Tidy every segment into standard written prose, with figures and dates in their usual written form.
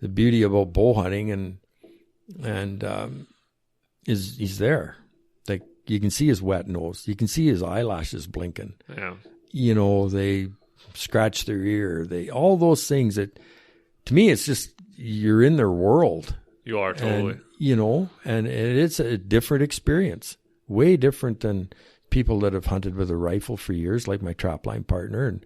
the beauty about bow hunting and is he's there. Like, you can see his wet nose. You can see his eyelashes blinking. Yeah. They scratch their ear. All those things that, to me, it's just, you're in their world. You are, totally. And it's a different experience. Way different than people that have hunted with a rifle for years, like my trapline partner.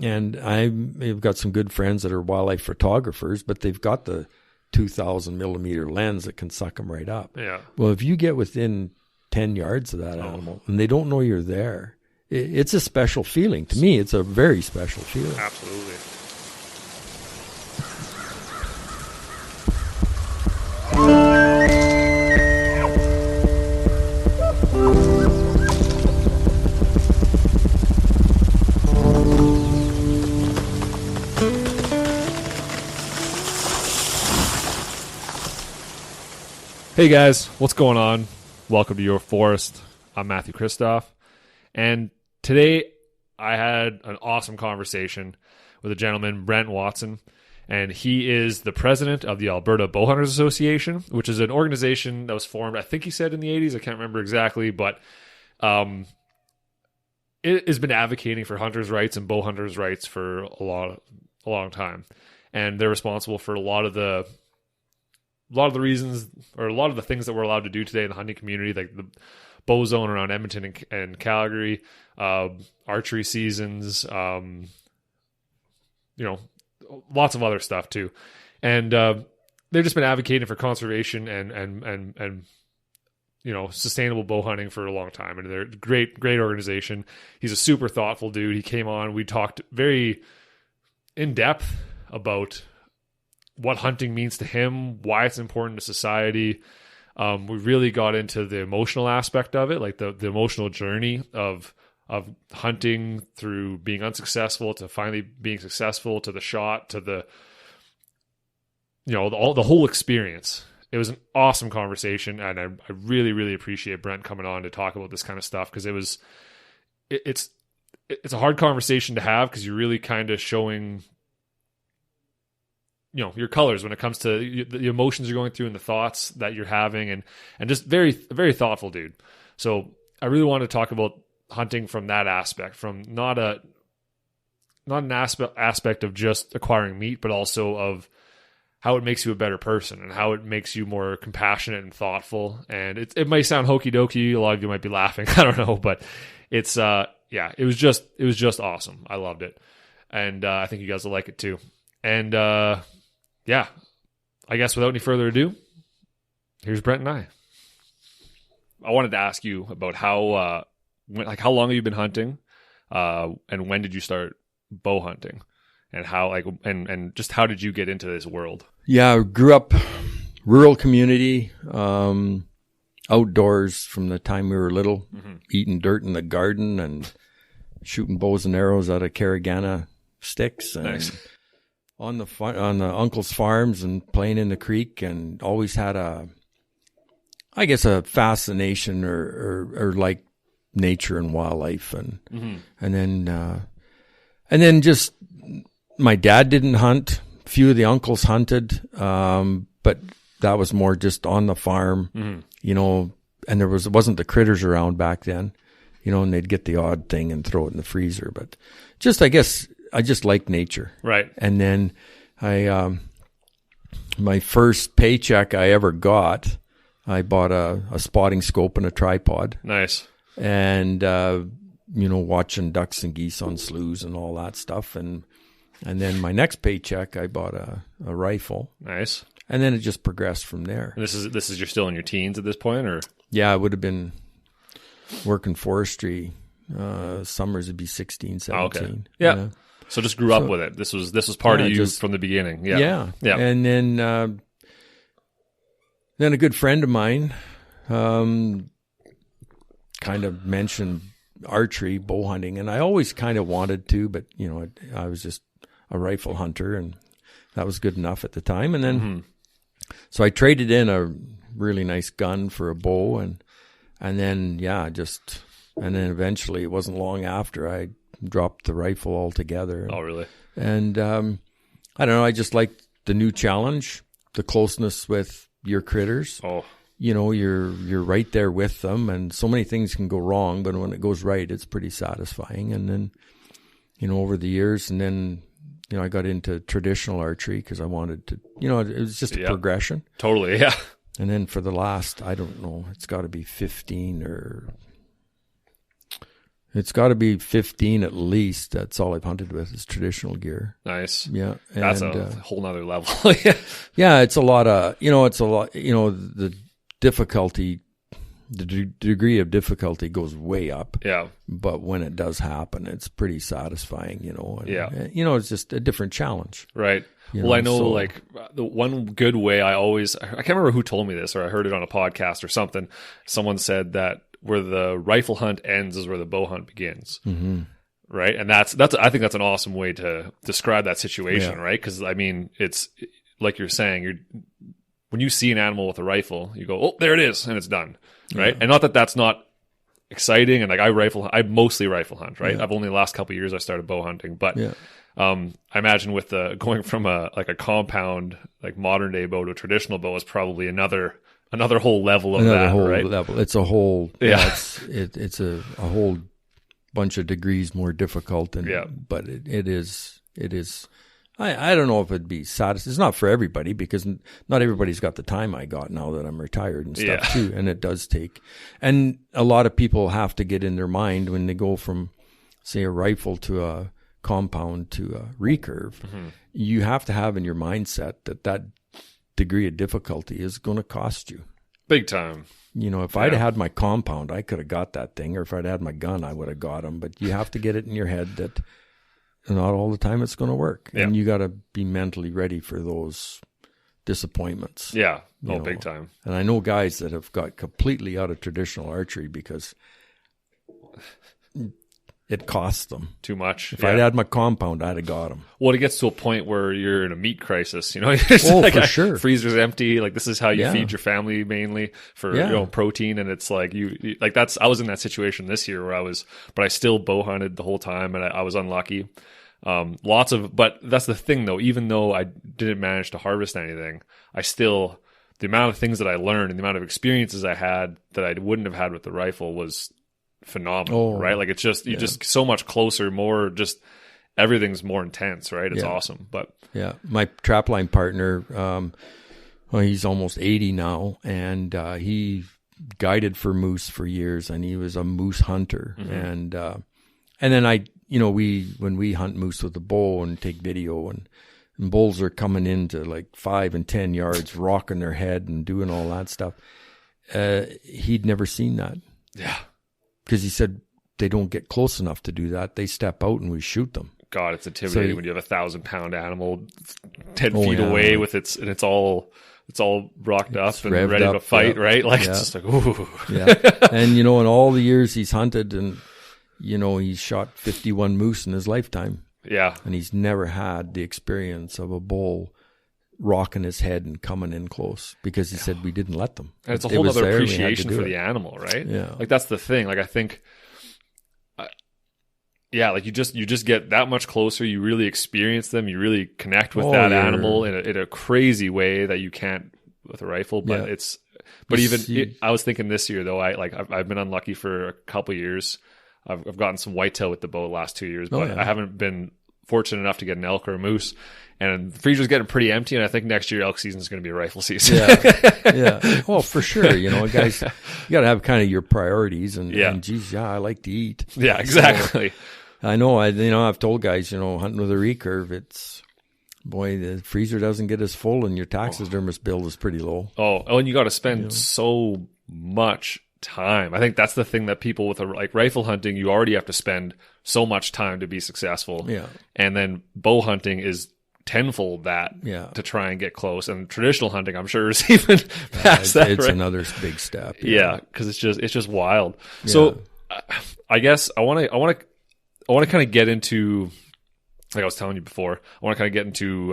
And I've got some good friends that are wildlife photographers, but they've got the 2,000 millimeter lens that can suck them right up. Yeah. Well, if you get within 10 yards of that animal and they don't know you're there, it's a special feeling. To me, it's a very special feeling. Absolutely. Hey guys, what's going on? Welcome to Your Forest. I'm Matthew Kristoff, and today I had an awesome conversation with a gentleman, Brent Watson, and he is the president of the Alberta Bowhunters Association, which is an organization that was formed, I think he said in the 80s, I can't remember exactly, but it has been advocating for hunters' rights and bow hunters' rights for a long time, and they're responsible for a lot of the reasons, or a lot of the things that we're allowed to do today in the hunting community, like the bow zone around Edmonton and Calgary, archery seasons, lots of other stuff too. And they've just been advocating for conservation and sustainable bow hunting for a long time. And they're a great organization. He's a super thoughtful dude. He came on, we talked very in depth about what hunting means to him, why it's important to society. We really got into the emotional aspect of it, like the emotional journey of hunting through being unsuccessful to finally being successful, to the shot, to the whole experience. It was an awesome conversation, and I really, really appreciate Brent coming on to talk about this kind of stuff, because it's a hard conversation to have, because you're really kind of showing your colors when it comes to the emotions you're going through and the thoughts that you're having, and just very, very thoughtful dude. So I really want to talk about hunting from that aspect, from not an aspect of just acquiring meat, but also of how it makes you a better person and how it makes you more compassionate and thoughtful. And it might sound hokey dokey. A lot of you might be laughing. I don't know, but it's it was just awesome. I loved it. And I think you guys will like it too. And I guess without any further ado, here's Brent and I. I wanted to ask you about how long have you been hunting, and when did you start bow hunting, and how and just how did you get into this world? Yeah, I grew up rural community, outdoors from the time we were little, eating dirt in the garden and shooting bows and arrows out of Caragana sticks. And nice. On the uncle's farms and playing in the creek, and always had a fascination or like nature and wildlife, and then just my dad didn't hunt. A few of the uncles hunted, but that was more just on the farm, and there wasn't the critters around back then, and they'd get the odd thing and throw it in the freezer. But just, I guess, I just like nature. Right. And then my first paycheck I ever got, I bought a spotting scope and a tripod. Nice. And, watching ducks and geese on sloughs and all that stuff. And then my next paycheck, I bought a rifle. Nice. And then it just progressed from there. And this is you're still in your teens at this point, or? Yeah, I would have been working forestry. Summers would be 16, 17. Oh, okay. Yeah. So just grew up with it. This was part of you from the beginning. Yeah. Yeah. And then a good friend of mine kind of mentioned archery, bow hunting, and I always kind of wanted to, but I was just a rifle hunter, and that was good enough at the time. And then so I traded in a really nice gun for a bow, and then eventually, it wasn't long after, I dropped the rifle altogether. Oh, really? And I don't know, I just liked the new challenge, the closeness with your critters. Oh, you know, you're right there with them, and so many things can go wrong, but when it goes right, it's pretty satisfying. And then, you know, over the years, and then, you know, I got into traditional archery because I wanted to, you know, it was just a progression. Totally, yeah. And then for the last, I don't know, it's got to be 15 at least. That's all I've hunted with is traditional gear. Nice. Yeah. That's a whole nother level. Yeah, it's a lot, the difficulty, the degree of difficulty goes way up. Yeah. But when it does happen, it's pretty satisfying, you know. And, yeah. You know, it's just a different challenge. Right. Well, I know, like, the one good way I can't remember who told me this, or I heard it on a podcast or something. Someone said that where the rifle hunt ends is where the bow hunt begins. Mm-hmm. Right. And I think that's an awesome way to describe that situation, right? Because, I mean, it's like you're saying, when you see an animal with a rifle, you go, oh, there it is, and it's done, right? Yeah. And not that that's not exciting, and like I mostly rifle hunt, right? I've only the last couple of years I started bow hunting, but I imagine with going from a compound, like modern day bow to a traditional bow is probably another whole level of right? Level. It's a whole it's a whole bunch of degrees more difficult but it is. I don't know if it'd be satisfying. It's not for everybody because not everybody's got the time I got now that I'm retired and stuff too. And it does take, and a lot of people have to get in their mind when they go from, say, a rifle to a compound to a recurve. Mm-hmm. You have to have in your mindset that degree of difficulty is going to cost you. Big time. You know, if I'd had my compound, I could have got that thing, or if I'd had my gun, I would have got him. But you have to get it in your head that not all the time it's going to work. And you got to be mentally ready for those disappointments. Yeah. Oh, big time. And I know guys that have got completely out of traditional archery because it costs them too much. If I'd had my compound, I'd have got them. Well, it gets to a point where you're in a meat crisis, you know. For sure. Freezer's empty. Like, this is how you feed your family mainly for protein. And it's like you like I was in that situation this year where but I still bow hunted the whole time, and I was unlucky. But that's the thing though, even though I didn't manage to harvest anything, the amount of things that I learned and the amount of experiences I had that I wouldn't have had with the rifle was phenomenal, right? Like, it's just, you're just so much closer, more just everything's more intense, right? It's awesome. But my trapline partner, he's almost 80 now, and he guided for moose for years, and he was a moose hunter. Mm-hmm. And then when we hunt moose with a bow and take video, and bulls are coming into like 5 and 10 yards, rocking their head and doing all that stuff. He'd never seen that. Yeah. Because he said they don't get close enough to do that. They step out and we shoot them. God, it's intimidating when you have 1,000-pound animal 10 feet away with it's all rocked up and ready to fight, right? Like, it's just like, ooh. Yeah. And, in all the years he's hunted, and, he's shot 51 moose in his lifetime. Yeah. And he's never had the experience of a bull rocking his head and coming in close, because he said we didn't let them. And it's a whole other appreciation for the animal, right? Yeah. Like, that's the thing. Like, I think, like you just get that much closer. You really experience them. You really connect with that animal in a crazy way that you can't with a rifle. But I was thinking this year though, I've been unlucky for a couple of years. I've gotten some whitetail with the bow the last 2 years, but I haven't been fortunate enough to get an elk or a moose. And the freezer's getting pretty empty, and I think next year elk season is going to be a rifle season. Yeah. Well, for sure. Guys, you got to have kind of your priorities, and geez, I like to eat. Yeah, exactly. So, I know. I've told guys, hunting with a recurve, the freezer doesn't get as full, and your taxidermist bill is pretty low. Oh, and you got to spend so much time. I think that's the thing that people with rifle hunting, you already have to spend so much time to be successful. Yeah. And then bow hunting is tenfold that to try and get close, and traditional hunting I'm sure is even past that. It's another big step. Because it's just wild. So I guess I want to kind of get into, like I was telling you before, I want to kind of get into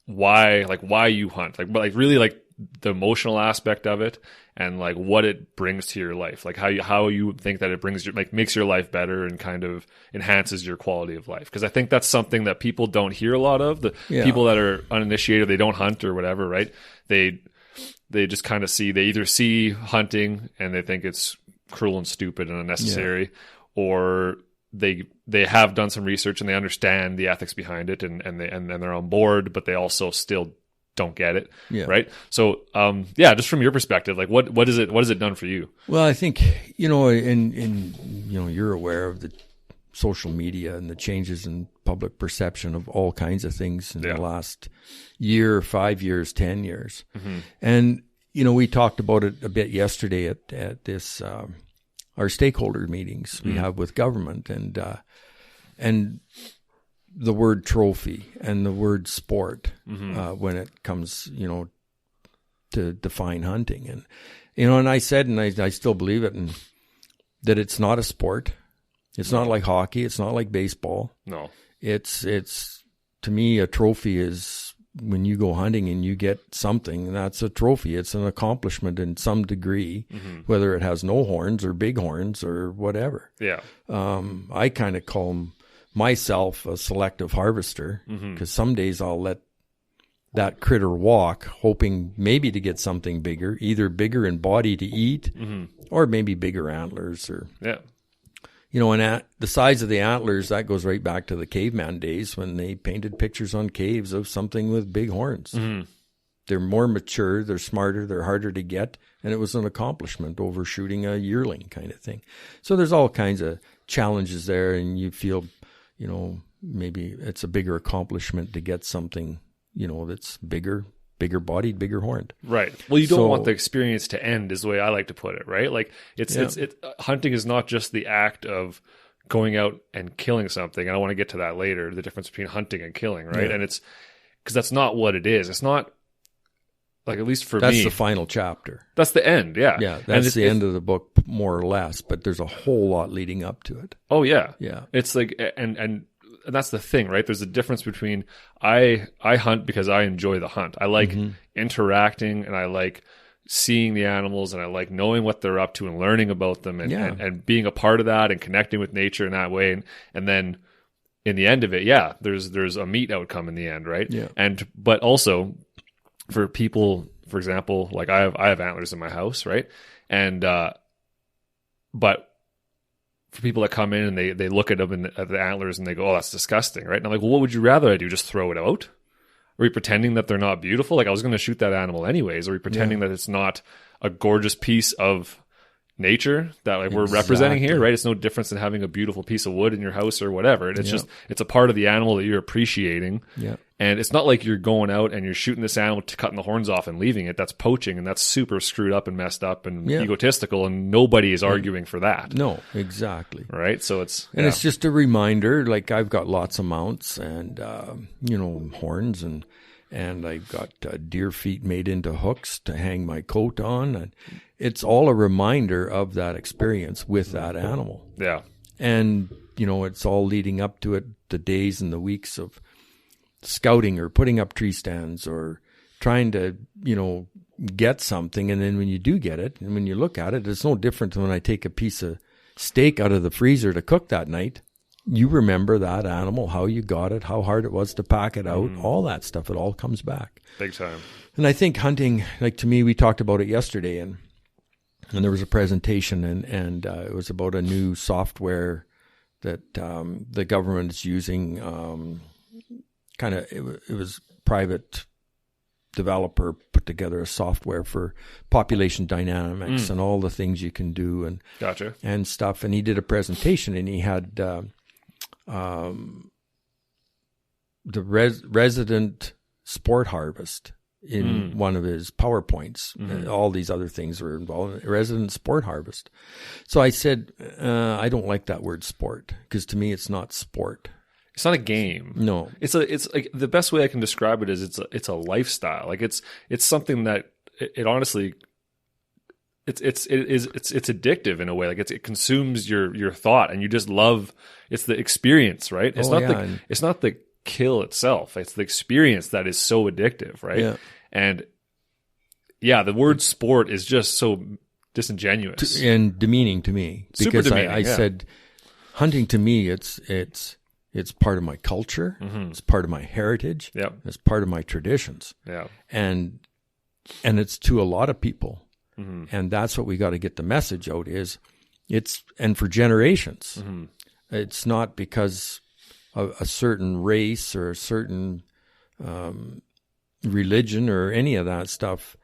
why you hunt, really the emotional aspect of it and like what it brings to your life, like how you think that it brings your, like, makes your life better and kind of enhances your quality of life. Because I think that's something that people don't hear a lot of. The people that are uninitiated, they don't hunt or whatever, right? They just kind of they either see hunting and they think it's cruel and stupid and unnecessary, or they have done some research and they understand the ethics behind it and they're on board, but they also still don't get it. Right. So, just from your perspective, like what is it done for you? Well, I think, and you're aware of the social media and the changes in public perception of all kinds of things in the last year, 5 years, 10 years. Mm-hmm. And, we talked about it a bit yesterday at this, our stakeholder meetings we have with government, and the word trophy and the word sport when it comes, to define hunting. And, and I said, and I still believe it, and that it's not a sport. It's not like hockey. It's not like baseball. No. It's to me, a trophy is when you go hunting and you get something, that's a trophy. It's an accomplishment in some degree, whether it has no horns or big horns or whatever. Yeah. I kind of call myself a selective harvester, because some days I'll let that critter walk, hoping maybe to get something bigger, either bigger in body to eat or maybe bigger antlers or and the size of the antlers, that goes right back to the caveman days when they painted pictures on caves of something with big horns. They're more mature, they're smarter, they're harder to get, and it was an accomplishment over shooting a yearling kind of thing. So there's all kinds of challenges there, and you feel, maybe it's a bigger accomplishment to get something, that's bigger bodied, bigger horned. Right. Well, you don't want the experience to end, is the way I like to put it, right? Like hunting is not just the act of going out and killing something. And I want to get to that later, the difference between hunting and killing, right? Yeah. And it's because that's not what it is. It's not, like, at least for me. That's the final chapter. That's the end. Yeah. Yeah. That's the end of the book, more or less, but there's a whole lot leading up to it. Oh yeah. Yeah. It's like, and that's the thing, right? There's a difference between I hunt because I enjoy the hunt. I like interacting, and I like seeing the animals, and I like knowing what they're up to and learning about them and being a part of that and connecting with nature in that way. And then in the end of it, there's a meat outcome in the end, right? Yeah. But also for people, for example, like I have antlers in my house, right? And but for people that come in and they look at them at the antlers and they go, "Oh, that's disgusting," right? And I'm like, "Well, what would you rather I do? Just throw it out? Are we pretending that they're not beautiful? Like, I was going to shoot that animal anyways. Are we pretending that it's not a gorgeous piece of nature that we're representing here, right? It's no difference than having a beautiful piece of wood in your house or whatever. And it's just, it's a part of the animal that you're appreciating. Yeah. And it's not like you're going out and you're shooting this animal, cutting the horns off and leaving it. That's poaching, and that's super screwed up and messed up and egotistical, and nobody is arguing for that. No, exactly. Right? So it's... And it's just a reminder, like I've got lots of mounts and, horns, and I've got deer feet made into hooks to hang my coat on. And it's all a reminder of that experience with that animal. Yeah. And, it's all leading up to it, the days and the weeks of scouting or putting up tree stands or trying to, get something. And then when you do get it, and when you look at it, it's no different than when I take a piece of steak out of the freezer to cook that night. You remember that animal, how you got it, how hard it was to pack it out, all that stuff. It all comes back. Big time. And I think hunting, like to me, we talked about it yesterday, and there was a presentation, and it was about a new software that the government is using. It was private developer put together a software for population dynamics and all the things you can do and gotcha. And stuff. And he did a presentation, and he had the resident sport harvest in one of his PowerPoints. And all these other things were involved in resident sport harvest. So I said, I don't like that word sport, because to me it's not sport. It's not a game. No, it's like the best way I can describe it is it's a lifestyle. Like it's something that it honestly it's addictive in a way. Like it consumes your thought, and you just love. It's the experience, right? It's it's not the kill itself. It's the experience that is so addictive, right? Yeah. And the word sport is just so disingenuous and demeaning to me, because I said hunting to me, it's part of my culture. It's part of my heritage. It's part of my traditions. And it's to a lot of people. And that's what we got to get the message out is and for generations. It's not because of a certain race or a certain religion or any of that stuff.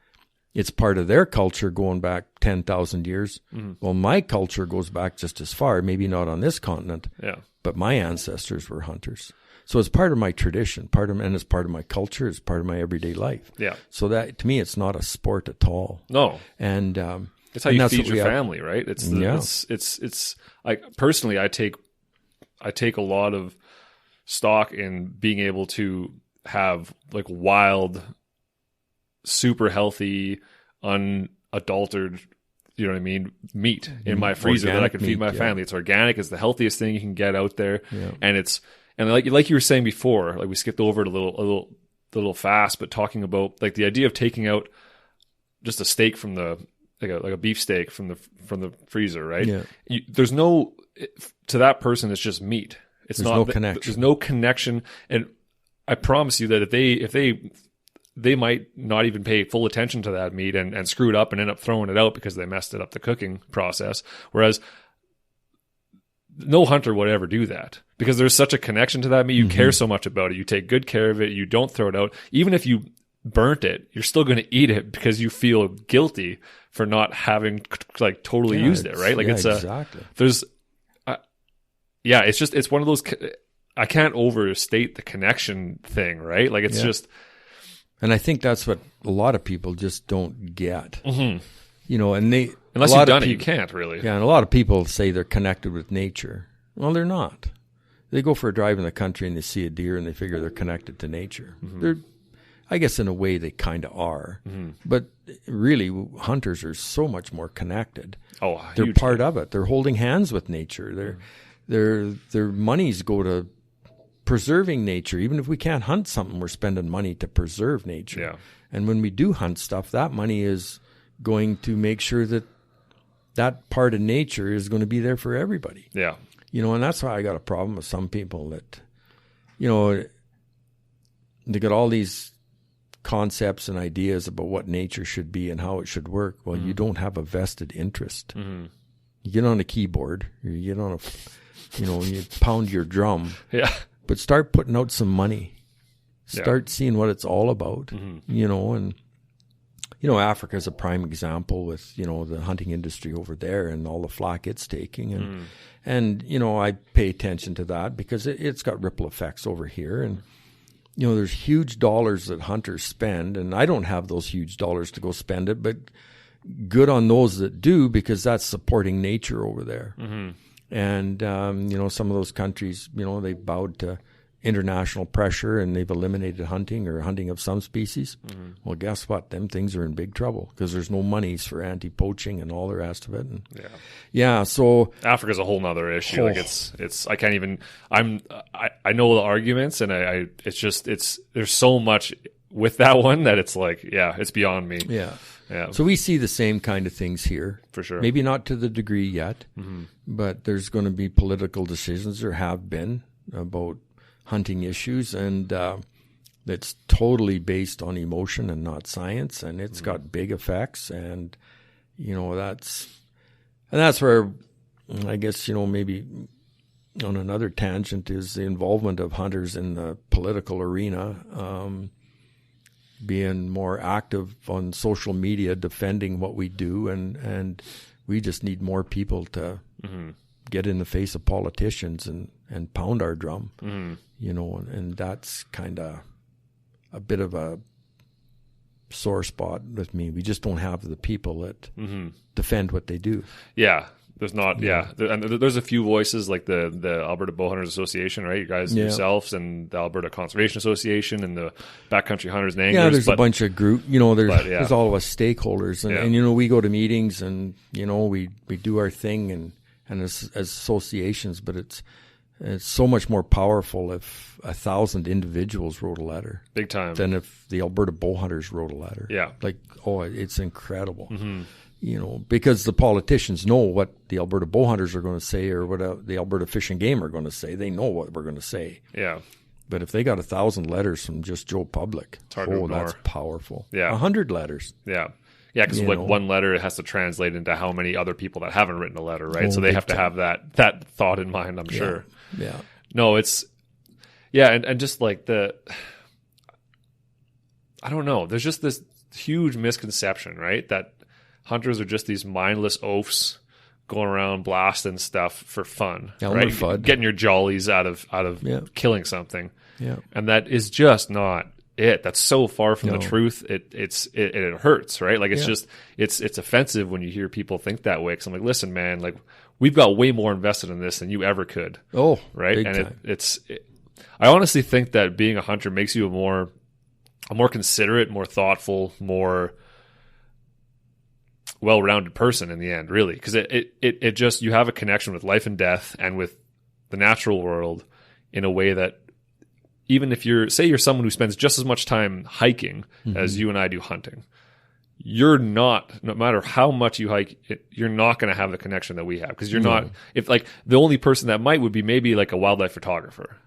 It's part of their culture going back 10,000 years. Well, my culture goes back just as far, maybe not on this continent, but my ancestors were hunters. So it's part of my tradition, and it's part of my culture, it's part of my everyday life. So that, to me, it's not a sport at all. No. And it's how you feed your family, right? It's like, personally, I take a lot of stock in being able to have like wild, super healthy, unadulterated, you know what I mean, meat in my freezer that I can feed my family. It's organic. It's the healthiest thing you can get out there. And like you were saying before, like we skipped over it a little fast, but talking about like the idea of taking out just a steak from like a beef steak from the freezer, right? There's no, to that person, it's just meat. There's no connection. There's no connection. And I promise you that if they might not even pay full attention to that meat and screw it up and end up throwing it out because they messed it up the cooking process. Whereas no hunter would ever do that because there's such a connection to that meat. You care so much about it. You take good care of it. You don't throw it out. Even if you burnt it, you're still going to eat it because you feel guilty for not having like totally used it, right? Like exactly. It's one of those, I can't overstate the connection thing, right? Like it's just. And I think that's what a lot of people just don't get. You know, and unless you've done it, you can't really. Yeah, and a lot of people say they're connected with nature. Well, they're not. They go for a drive in the country and they see a deer and they figure they're connected to nature. They're, I guess in a way they kind of are. But really, hunters are so much more connected. Oh, they're part of it. They're holding hands with nature. Their monies go to preserving nature. Even if we can't hunt something, we're spending money to preserve nature. And when we do hunt stuff, that money is going to make sure that that part of nature is going to be there for everybody. You know, and that's why I got a problem with some people that, you know, they got all these concepts and ideas about what nature should be and how it should work. Well, you don't have a vested interest. You get on a keyboard, or you get on you pound your drum. But start putting out some money. Start seeing what it's all about, you know, and, you know, Africa is a prime example with, you know, the hunting industry over there and all the flack it's taking. And you know, I pay attention to that because it's got ripple effects over here. And, you know, there's huge dollars that hunters spend, and I don't have those huge dollars to go spend it, but good on those that do, because that's supporting nature over there. And, you know, some of those countries, you know, they've bowed to international pressure and they've eliminated hunting or hunting of some species. Well, guess what? Them things are in big trouble because there's no monies for anti-poaching and all the rest of it. And so Africa's a whole nother issue. Like it's, I can't even, I know the arguments, and there's so much with that one that it's like, it's beyond me. So we see the same kind of things here. For sure. Maybe not to the degree yet, but there's going to be political decisions, there have been, about hunting issues, and it's totally based on emotion and not science, and it's got big effects. And, you know, that's where I guess, you know, maybe on another tangent is the involvement of hunters in the political arena. Being more active on social media, defending what we do, and we just need more people to get in the face of politicians and pound our drum, you know, and that's kind of a bit of a sore spot with me. We just don't have the people that defend what they do. There's not, and there's a few voices like the Alberta Bowhunters Association, right? You guys yourselves, and the Alberta Conservation Association, and the Backcountry Hunters and Anglers. There's a bunch of group, you know, there's all of us stakeholders, and you know, we go to meetings, and, you know, we do our thing and as associations, but It's so much more powerful if 1,000 individuals wrote a letter. Big time. Than if the Alberta Bowhunters wrote a letter. Yeah. Like, it's incredible. Mm-hmm. You know, because the politicians know what the Alberta Bowhunters are going to say or what the Alberta Fish and Game are going to say. They know what we're going to say. Yeah. But if they got 1,000 letters from just Joe Public, it's hard to ignore. That's powerful. Yeah. 100 letters. Yeah. Yeah, because like one letter, it has to translate into how many other people that haven't written a letter, right? So they have to have that thought in mind, I'm sure. Yeah. No, it's, yeah, and just like I don't know, there's just this huge misconception, right? That hunters are just these mindless oafs going around blasting stuff for fun, right? FUD. Getting your jollies out of killing something. Yeah. And that is just not it. That's so far from the truth. It hurts, right? Like it's offensive when you hear people think that way. Cause I'm like, listen, man, like we've got way more invested in this than you ever could. Oh, right. And time. I honestly think that being a hunter makes you a more considerate, more thoughtful, more well-rounded person in the end, really. Cause it just, you have a connection with life and death and with the natural world in a way that, even if you're someone who spends just as much time hiking as you and I do hunting, you're not, no matter how much you hike, you're not going to have the connection that we have. Because you're not, if like the only person that might would be maybe like a wildlife photographer.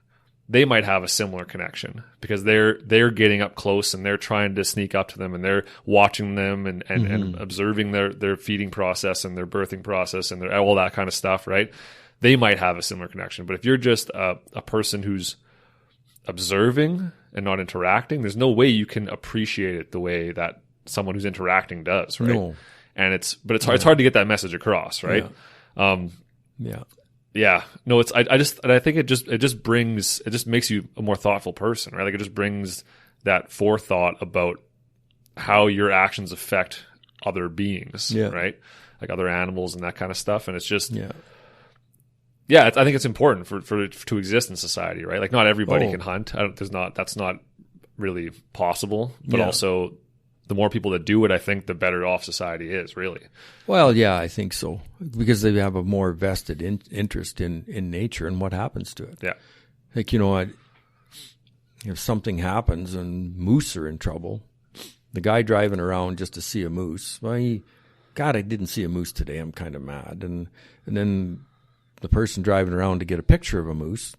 They might have a similar connection because they're getting up close and they're trying to sneak up to them and they're watching them and observing their feeding process and their birthing process and all that kind of stuff, right? They might have a similar connection. But if you're just a person who's observing and not interacting, there's no way you can appreciate it the way that someone who's interacting does, right? No. And it's hard to get that message across, right? Yeah. No, I think it just makes you a more thoughtful person, right? Like it just brings that forethought about how your actions affect other beings, right? Like other animals and that kind of stuff. And it's just I think it's important for it to exist in society, right? Like not everybody can hunt. That's not really possible. But also, the more people that do it, I think the better off society is, really. Well, yeah, I think so, because they have a more vested interest in nature and what happens to it. Yeah, like if something happens and moose are in trouble, the guy driving around just to see a moose, well, I didn't see a moose today. I'm kind of mad, and then the person driving around to get a picture of a moose,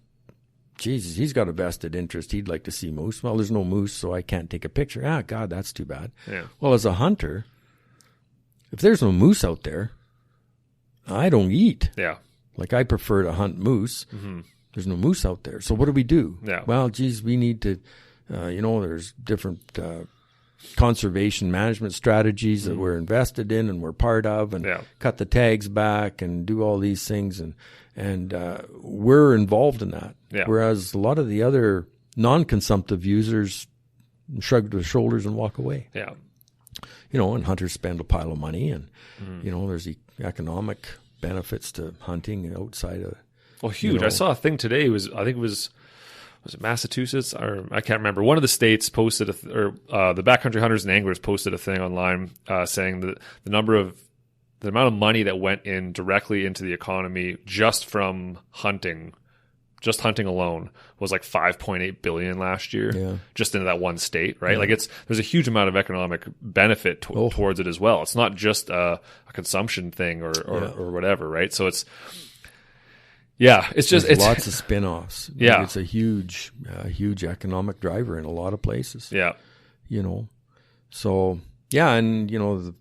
Jesus, he's got a vested interest. He'd like to see moose. Well, there's no moose, so I can't take a picture. Ah, God, that's too bad. Yeah. Well, as a hunter, if there's no moose out there, I don't eat. Yeah. Like I prefer to hunt moose. Mm-hmm. There's no moose out there. So what do? Yeah. Well, geez, we need to, there's different conservation management strategies that we're invested in and we're part of, and cut the tags back and do all these things, and we're involved in that. Yeah. Whereas a lot of the other non-consumptive users shrug their shoulders and walk away. Yeah. And hunters spend a pile of money, and there's the economic benefits to hunting outside of. Well, huge. I saw a thing today. Was it Massachusetts, or I can't remember. One of the states posted the Backcountry Hunters and Anglers posted a thing online saying that the amount of money that went in directly into the economy just from hunting alone was like $5.8 billion last year, just into that one state, right? Like there's a huge amount of economic benefit towards it as well. It's not just a consumption thing or whatever, right? So it's. Yeah, it's lots of spin-offs. Yeah, it's a huge economic driver in a lot of places. Yeah, So and the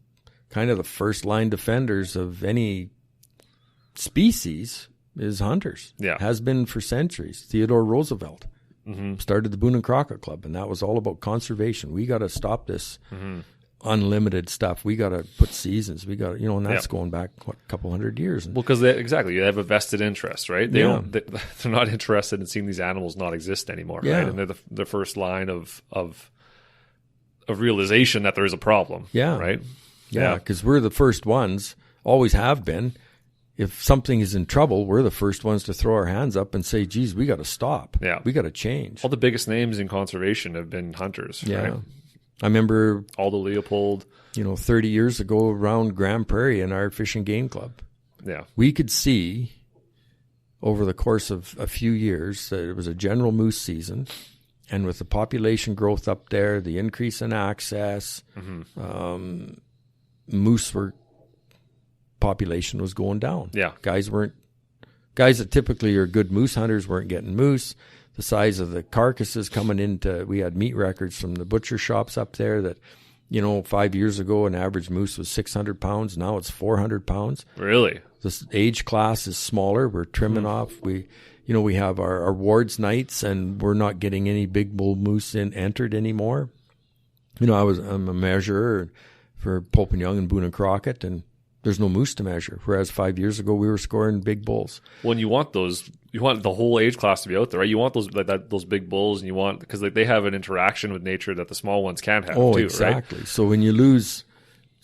kind of the first line defenders of any species is hunters. Yeah, has been for centuries. Theodore Roosevelt started the Boone and Crockett Club, and that was all about conservation. We got to stop this. Unlimited stuff. We got to put seasons. We got to, and that's going back a couple hundred years. Well, because they have a vested interest, right? They're not interested in seeing these animals not exist anymore, right? And they're the first line of realization that there is a problem. Yeah, right. Yeah, because we're the first ones, always have been. If something is in trouble, we're the first ones to throw our hands up and say, "Geez, we got to stop. Yeah, we got to change." All the biggest names in conservation have been hunters. Yeah. Right? I remember Aldo Leopold, 30 years ago around Grand Prairie in our Fish and Game Club. Yeah. We could see over the course of a few years that it was a general moose season. And with the population growth up there, the increase in access, moose population was going down. Yeah. Guys that typically are good moose hunters weren't getting moose. The size of the carcasses coming into, we had meat records from the butcher shops up there that, 5 years ago, an average moose was 600 pounds. Now it's 400 pounds. Really? This age class is smaller. We're trimming off. We have our awards nights, and we're not getting any big bull moose entered anymore. I'm a measurer for Pope and Young and Boone and Crockett, and there's no moose to measure. Whereas 5 years ago, we were scoring big bulls. Well, and you want the whole age class to be out there, right? You want those big bulls, and you want, because they have an interaction with nature that the small ones can't have too, exactly. Right? So when you lose,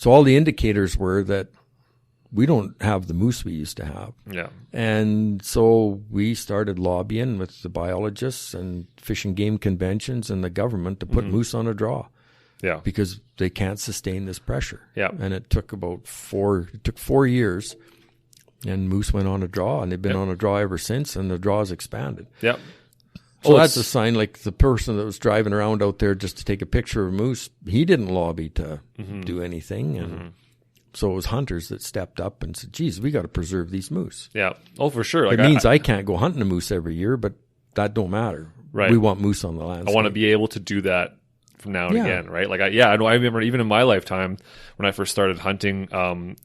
all the indicators were that we don't have the moose we used to have. Yeah. And so we started lobbying with the biologists and fish and game conventions and the government to put moose on a draw. Yeah. Because they can't sustain this pressure. Yeah. And it took 4 years, and moose went on a draw, and they've been on a draw ever since, and the draw has expanded. Yeah. So that's a sign, like the person that was driving around out there just to take a picture of a moose, he didn't lobby to do anything. And so it was hunters that stepped up and said, geez, we got to preserve these moose. Yeah. Oh, for sure. It means I can't go hunting a moose every year, but that don't matter. Right. We want moose on the landscape. I want to be able to do that from now and again, right? Like, I remember even in my lifetime when I first started hunting, I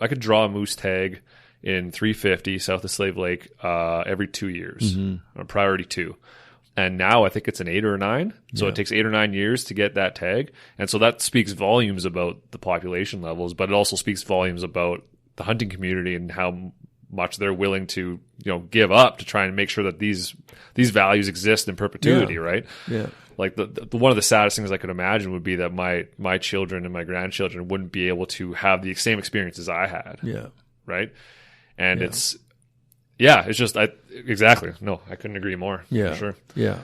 could draw a moose tag in 350 south of Slave Lake every 2 years, on priority 2. And now I think it's an 8 or a 9. So it takes 8 or 9 years to get that tag. And so that speaks volumes about the population levels, but it also speaks volumes about the hunting community and how much they're willing to, give up to try and make sure that these values exist in perpetuity, right? Yeah. Like the one of the saddest things I could imagine would be that my children and my grandchildren wouldn't be able to have the same experiences I had. Yeah. Right. And it's just, exactly. No, I couldn't agree more. Yeah. For sure. Yeah.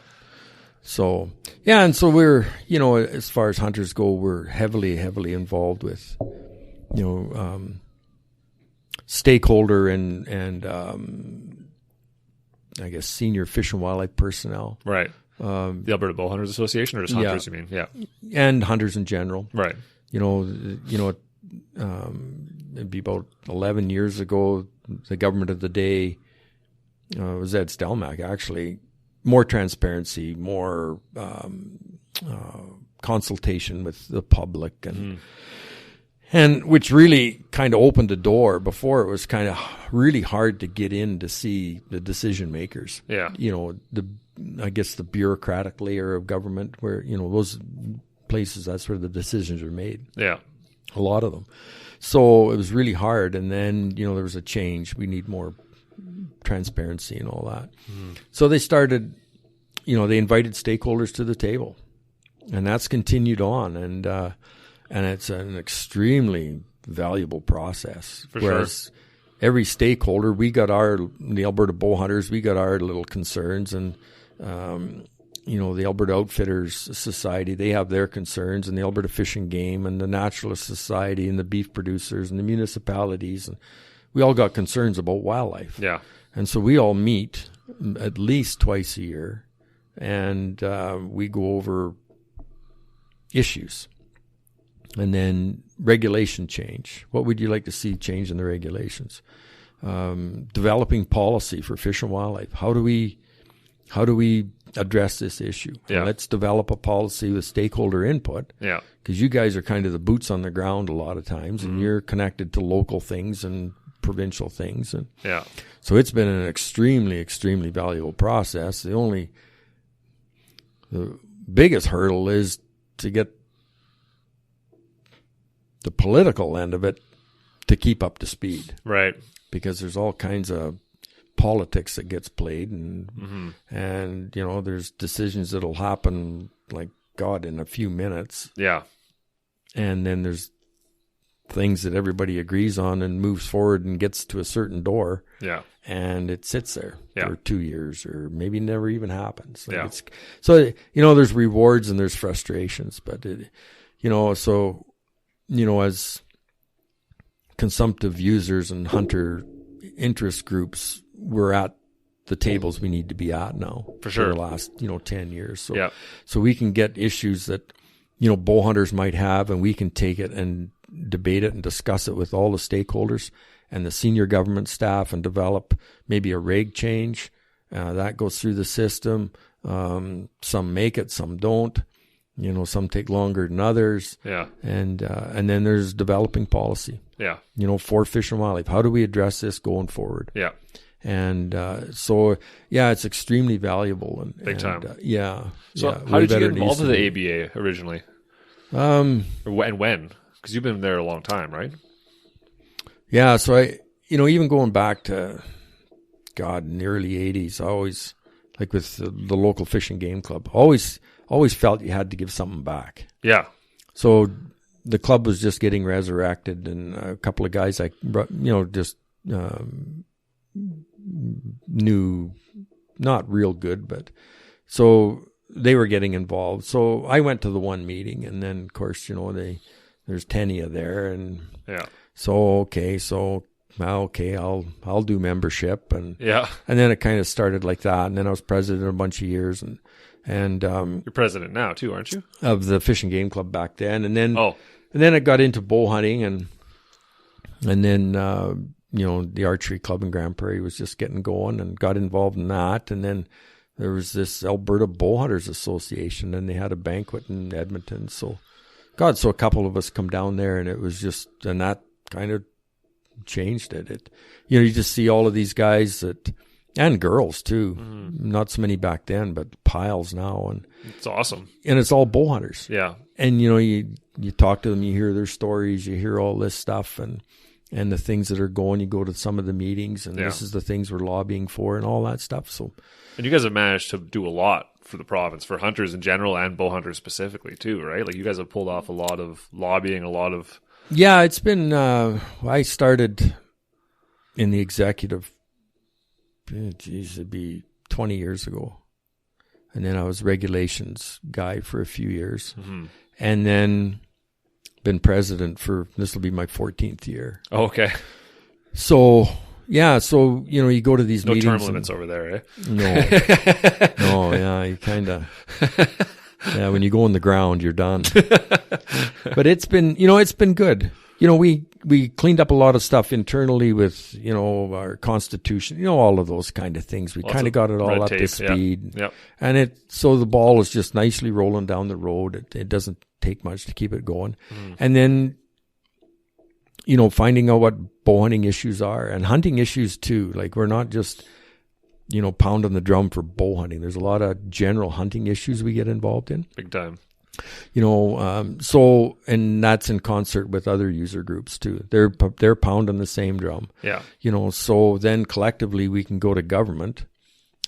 So, and so we're, as far as hunters go, we're heavily involved with, stakeholder and I guess senior fish and wildlife personnel. Right. The Alberta Bowhunters Association, or just hunters, you mean? Yeah. And hunters in general. Right. It'd be about 11 years ago, the government of the day, was Ed Stelmach, actually, more transparency, more consultation with the public, and which really kind of opened the door. Before, it was kind of really hard to get in to see the decision makers. Yeah. I guess the bureaucratic layer of government, where, those places, that's where the decisions are made. Yeah. A lot of them. So it was really hard. And then, there was a change. We need more transparency and all that. So they started, they invited stakeholders to the table, and that's continued on. And it's an extremely valuable process. For Whereas every stakeholder, the Alberta Bowhunters, we got our little concerns, and, the Alberta Outfitters Society, they have their concerns, and the Alberta Fish and Game, and the Naturalist Society, and the beef producers, and the municipalities, and we all got concerns about wildlife. Yeah. And so we all meet at least twice a year, and we go over issues. And then regulation change. What would you like to see change in the regulations? Developing policy for fish and wildlife. How do we address this issue? Yeah. Let's develop a policy with stakeholder input. Yeah. Because you guys are kind of the boots on the ground a lot of times, and you're connected to local things and provincial things. And so it's been an extremely, extremely valuable process. The biggest hurdle is to get the political end of it to keep up to speed. Right. Because there's all kinds of politics that gets played, and there's decisions that'll happen like God in a few minutes. Yeah. And then there's things that everybody agrees on and moves forward and gets to a certain door. Yeah. And it sits there for 2 years, or maybe never even happens. Like there's rewards and there's frustrations, but as consumptive users and hunter interest groups, we're at the tables we need to be at now For sure. the last 10 years. So Yeah. so we can get issues that bow hunters might have, and we can take it and debate it and discuss it with all the stakeholders and the senior government staff, and develop maybe a reg change that goes through the system. Some make it, some don't. Some take longer than others. Yeah. And then there's developing policy. Yeah. For Fish and Wildlife. How do we address this going forward? Yeah. And so it's extremely valuable. And Big time. So how did you get involved with the ABA originally? And when? Because you've been there a long time, right? Yeah, so I, even going back to, in the early 80s, I always, like with the local Fish and Game Club, always felt you had to give something back. Yeah. So the club was just getting resurrected, and a couple of guys I, just knew, not real good, but so they were getting involved. So I went to the one meeting, and then of course, there's 10 of you there, and yeah. So I'll do membership, and then it kind of started like that, and then I was president a bunch of years, and you're president now too, aren't you? Of the Fish and Game Club back then, and then I got into bow hunting, and then the archery club in Grand Prairie was just getting going, and got involved in that, and then there was this Alberta Bowhunters Association, and they had a banquet in Edmonton, so a couple of us come down there, and it was just, and that kind of changed it. You just see all of these guys and girls too. Not so many back then, but piles now, and it's awesome. And it's all bow hunters. Yeah. And you talk to them, you hear their stories, you hear all this stuff, and the things that are going. You go to some of the meetings, and this is the things we're lobbying for, and all that stuff. So, and you guys have managed to do a lot for the province, for hunters in general and bow hunters specifically too, right? Like you guys have pulled off a lot of lobbying, a lot of. Yeah, it's been, I started in the executive, it'd be 20 years ago. And then I was regulations guy for a few years. Mm-hmm. And then been president this will be my 14th year. Oh, okay. So, you go to these meetings. No term limits over there, eh? No, you kind of... Yeah, when you go on the ground, you're done. But it's been good. We cleaned up a lot of stuff internally with, our constitution, all of those kind of things. We kind of got it all up to speed. Yep. And so the ball is just nicely rolling down the road. It doesn't take much to keep it going. And then, finding out what bow hunting issues are, and hunting issues too. Like, we're not just, pound on the drum for bow hunting. There's a lot of general hunting issues we get involved in. Big time. So, and that's in concert with other user groups too. They're pounding the same drum. Yeah. So then collectively we can go to government,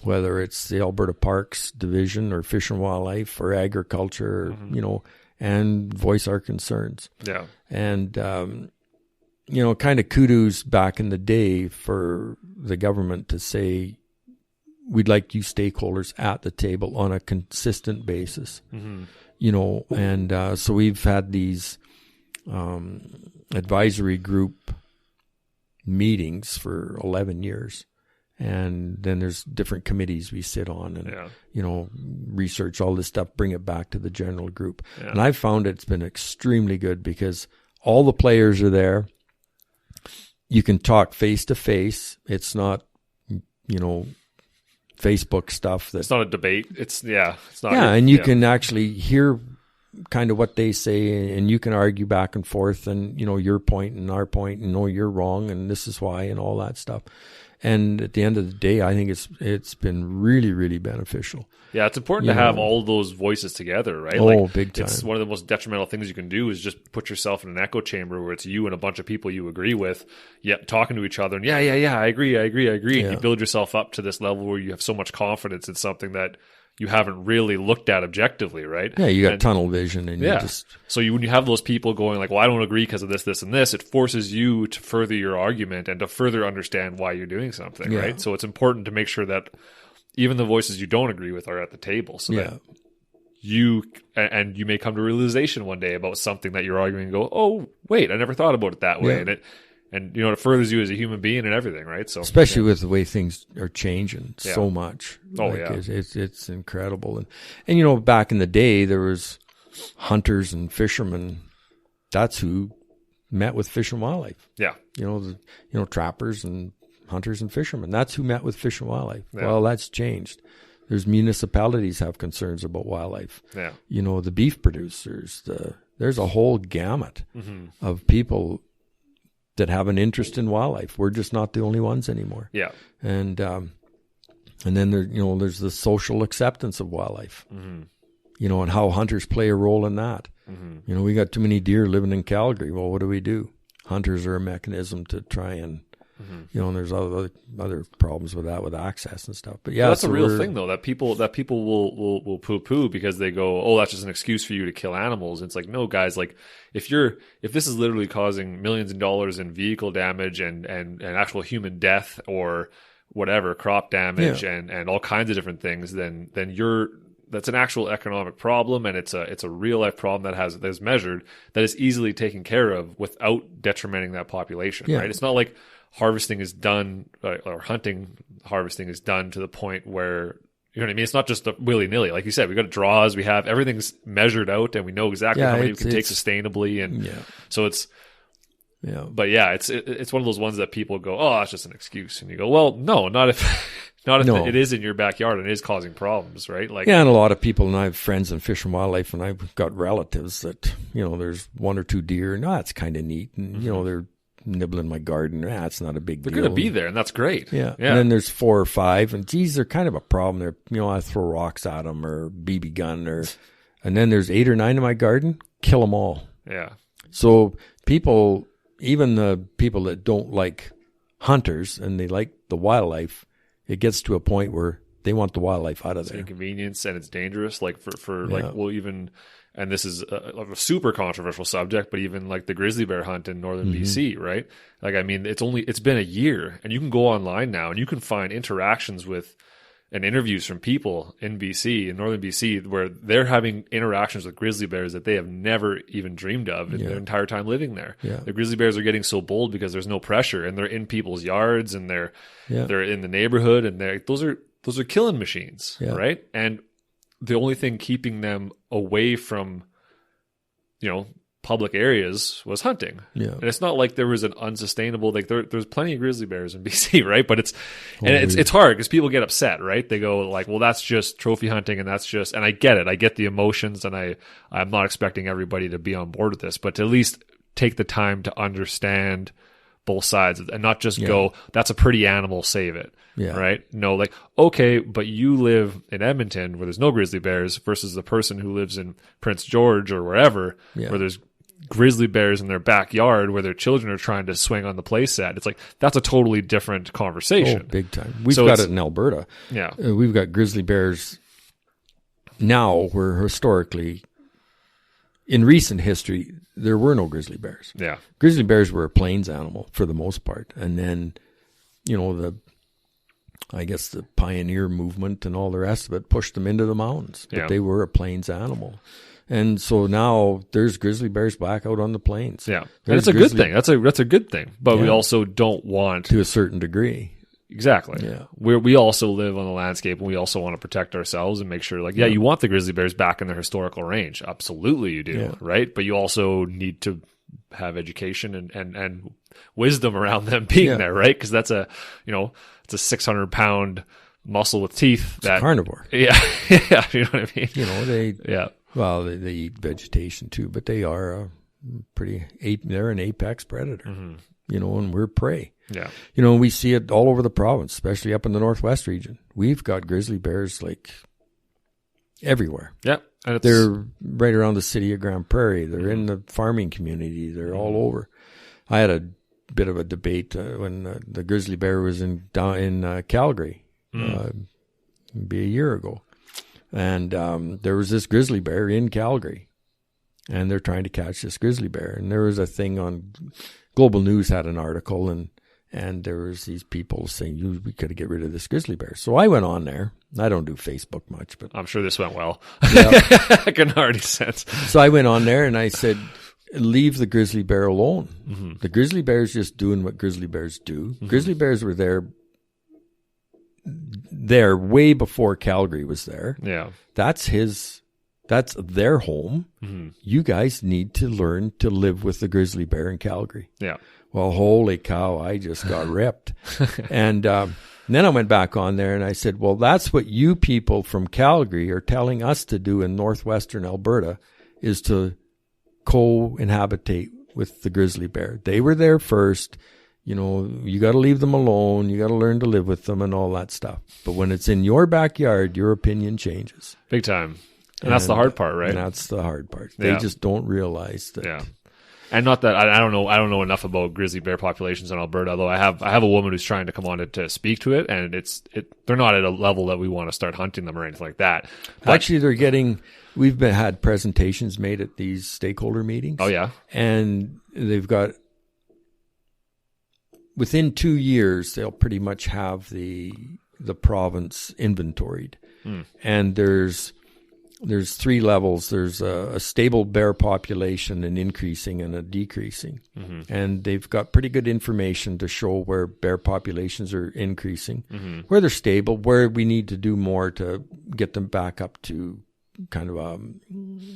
whether it's the Alberta Parks Division or Fish and Wildlife or Agriculture, and voice our concerns. Yeah. And, kind of kudos back in the day for the government to say, we'd like you stakeholders at the table on a consistent basis, and so we've had these advisory group meetings for 11 years. And then there's different committees we sit on and, research all this stuff, bring it back to the general group. Yeah. And I've found it's been extremely good because all the players are there. You can talk face to face. It's not, Facebook stuff. It's not a debate. It's not. Yeah, and you can actually hear kind of what they say, and you can argue back and forth, and your point and our point, and you're wrong, and this is why, and all that stuff. And at the end of the day, I think it's been really, really beneficial. Yeah, it's important to have all those voices together, right? Oh, big time. It's one of the most detrimental things you can do is just put yourself in an echo chamber where it's you and a bunch of people you agree with, yet talking to each other. And I agree. Yeah. And you build yourself up to this level where you have so much confidence in something that you haven't really looked at objectively, right? Yeah, you got tunnel vision, and you just... So when you have those people going like, well, I don't agree because of this, this, and this, it forces you to further your argument and to further understand why you're doing something, right? So it's important to make sure that even the voices you don't agree with are at the table, so that you may come to realization one day about something that you're arguing and go, oh, wait, I never thought about it that way. And And, you know, it furthers you as a human being and everything, right? So especially with the way things are changing Yeah. so much. Oh, Like, yeah. It's incredible. And, you know, back in the day, there was hunters and fishermen. That's who met with Fish and Wildlife. Yeah. You know, trappers and hunters and fishermen. That's who met with Fish and Wildlife. Yeah. Well, that's changed. There's municipalities have concerns about wildlife. Yeah. You know, the beef producers, there's a whole gamut Mm-hmm. of people that have an interest in wildlife. We're just not the only ones anymore. Yeah. And then there's the social acceptance of wildlife. Mm-hmm. You know, and how hunters play a role in that. Mm-hmm. You know, we got too many deer living in Calgary. Well, what do? Hunters are a mechanism to try and, Mm-hmm. you know, and there's other problems with that, with access and stuff. But yeah, Well, that's so a real thing, though, that people will poo-poo because they go, oh, that's just an excuse for you to kill animals. It's like, no, guys, like if this is literally causing millions of dollars in vehicle damage and actual human death or whatever, crop damage and all kinds of different things, then that's an actual economic problem, and it's a real life problem that is measured, that is easily taken care of without detrimenting that population, right? It's not like harvesting is done or hunting harvesting is done to the point where, you know what I mean? It's not just willy-nilly. Like you said, we've got draws, we have everything's measured out, and we know exactly how many we can take sustainably. And so it's, but yeah, it's one of those ones that people go, oh, that's just an excuse. And you go, well, no, not if it is in your backyard and it is causing problems, right? Like, yeah, and a lot of people, and I have friends in Fish and Wildlife, and I've got relatives that, you know, there's one or two deer, and that's kind of neat. And, you know, they're nibbling my garden. It's not a big deal. They're going to be there, and that's great. Yeah. And then there's 4 or 5, and geez, they're kind of a problem. They're, you know, I throw rocks at them or BB gun and then there's 8 or 9 in my garden, kill them all. Yeah. So people, even the people that don't like hunters and they like the wildlife, it gets to a point where they want the wildlife out of It's there. inconvenience, and it's dangerous. Like like, well, even, and this is a super controversial subject, but even like the grizzly bear hunt in northern BC, right? Like, I mean, it's been a year, and you can go online now and you can find interactions with and interviews from people in BC, in northern BC, where they're having interactions with grizzly bears that they have never even dreamed of in their entire time living there. Yeah. The grizzly bears are getting so bold because there's no pressure, and they're in people's yards, and they're in the neighborhood, and those are killing machines, right? And the only thing keeping them away from, you know, public areas was hunting. Yeah. And it's not like there was an unsustainable, like there's plenty of grizzly bears in BC, right? But it's hard because people get upset, right? They go like, well, that's just trophy hunting, and and I get it. I get the emotions, and I'm not expecting everybody to be on board with this, but to at least take the time to understand both sides and not just go, that's a pretty animal, save it. Yeah. Right? No, like, okay, but you live in Edmonton where there's no grizzly bears versus the person who lives in Prince George or wherever where there's grizzly bears in their backyard where their children are trying to swing on the play set. It's like, that's a totally different conversation. Oh, big time. We've got it in Alberta. Yeah. We've got grizzly bears now where historically, in recent history, there were no grizzly bears. Yeah. Grizzly bears were a plains animal for the most part. And then, you know, I guess the pioneer movement and all the rest of it pushed them into the mountains. But they were a plains animal. And so now there's grizzly bears back out on the plains. Yeah. And it's a good thing. That's a good thing. But we also don't want... To a certain degree. Exactly. Yeah. We also live on the landscape, and we also want to protect ourselves and make sure, like, you want the grizzly bears back in their historical range. Absolutely you do, right? But you also need to have education and wisdom around them being there, right? Because that's it's a 600-pound muscle with teeth. It's a carnivore. Yeah. Yeah. You know what I mean? You know, they eat vegetation too, but they are they're an apex predator, you know, and we're prey. Yeah. You know, we see it all over the province, especially up in the Northwest region. We've got grizzly bears like everywhere. Yeah. And they're right around the city of Grand Prairie. They're in the farming community. They're all over. I had a bit of a debate when the grizzly bear was in Calgary, maybe a year ago. And there was this grizzly bear in Calgary, and they're trying to catch this grizzly bear. And there was a thing on Global News had an article, and there was these people saying, we got to get rid of this grizzly bear. So I went on there. I don't do Facebook much, but I'm sure this went well. I can already sense. So I went on there and I said, leave the grizzly bear alone. Mm-hmm. The grizzly bear is just doing what grizzly bears do. Mm-hmm. Grizzly bears were there way before Calgary was there. Yeah. That's their home. Mm-hmm. You guys need to learn to live with the grizzly bear in Calgary. Yeah. Well, holy cow, I just got ripped. And then I went back on there and I said, well, that's what you people from Calgary are telling us to do in northwestern Alberta, is to co-inhabitate with the grizzly bear. They were there first. You know, you got to leave them alone. You got to learn to live with them and all that stuff. But when it's in your backyard, your opinion changes. Big time. And that's the hard part, right? And that's the hard part. They just don't realize that. Yeah. And not that I don't know enough about grizzly bear populations in Alberta, although I have a woman who's trying to come on to speak to it, and they're not at a level that we want to start hunting them or anything like that. But, actually, we've had presentations made at these stakeholder meetings. Oh yeah. And they've got, within 2 years, they'll pretty much have the province inventoried. And there's 3 levels. There's a stable bear population, an increasing and a decreasing. Mm-hmm. And they've got pretty good information to show where bear populations are increasing, where they're stable, where we need to do more to get them back up to kind of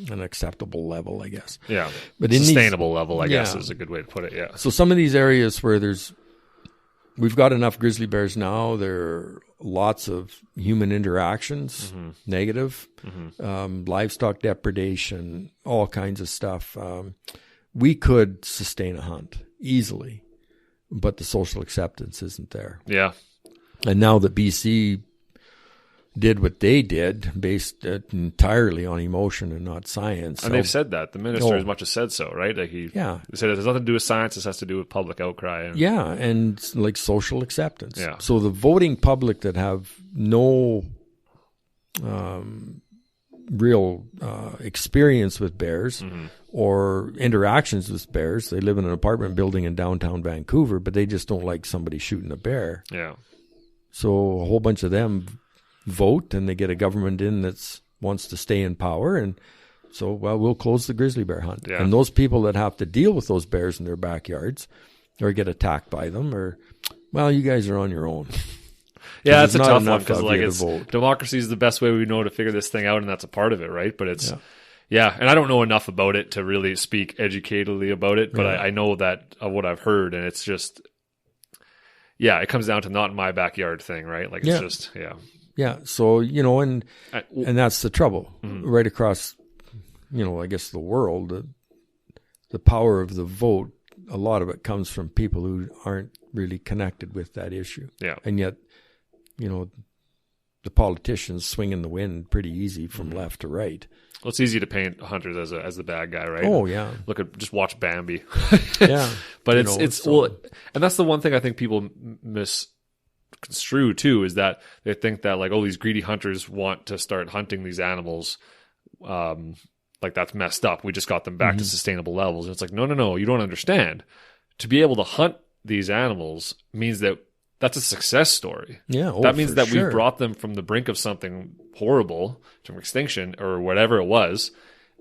an acceptable level, I guess. Yeah. But sustainable level, I guess, is a good way to put it. Yeah. So some of these areas where we've got enough grizzly bears now, there are lots of human interactions, negative, livestock depredation, all kinds of stuff. We could sustain a hunt easily, but the social acceptance isn't there. Yeah. And now that BC did what they did, based entirely on emotion and not science. And they've said that. The minister as much as said so, right? Like he said it has nothing to do with science, this has to do with public outcry. And like social acceptance. Yeah. So the voting public that have no real experience with bears or interactions with bears, they live in an apartment building in downtown Vancouver, but they just don't like somebody shooting a bear. Yeah. So a whole bunch of them vote, and they get a government in that wants to stay in power, and so we'll close the grizzly bear hunt. Yeah. And those people that have to deal with those bears in their backyards or get attacked by them, or you guys are on your own. Yeah, it's a tough one because democracy is the best way we know to figure this thing out, and that's a part of it, right? But it's and I don't know enough about it to really speak educatedly about it, but I know that of what I've heard, and it's just it comes down to not in my backyard thing, right? Like it's just Yeah, so, and that's the trouble. Right across, I guess the world, the power of the vote, a lot of it comes from people who aren't really connected with that issue. Yeah. And yet, the politicians swing in the wind pretty easy from left to right. Well, it's easy to paint hunters as the bad guy, right? Oh, yeah. Just watch Bambi. Yeah. But and that's the one thing I think people misconstrue too, is that they think that these greedy hunters want to start hunting these animals, like that's messed up. We just got them back to sustainable levels. And it's like, no, you don't understand. To be able to hunt these animals means that's a success story. Yeah, that means that we've brought them from the brink of something horrible, from extinction or whatever it was,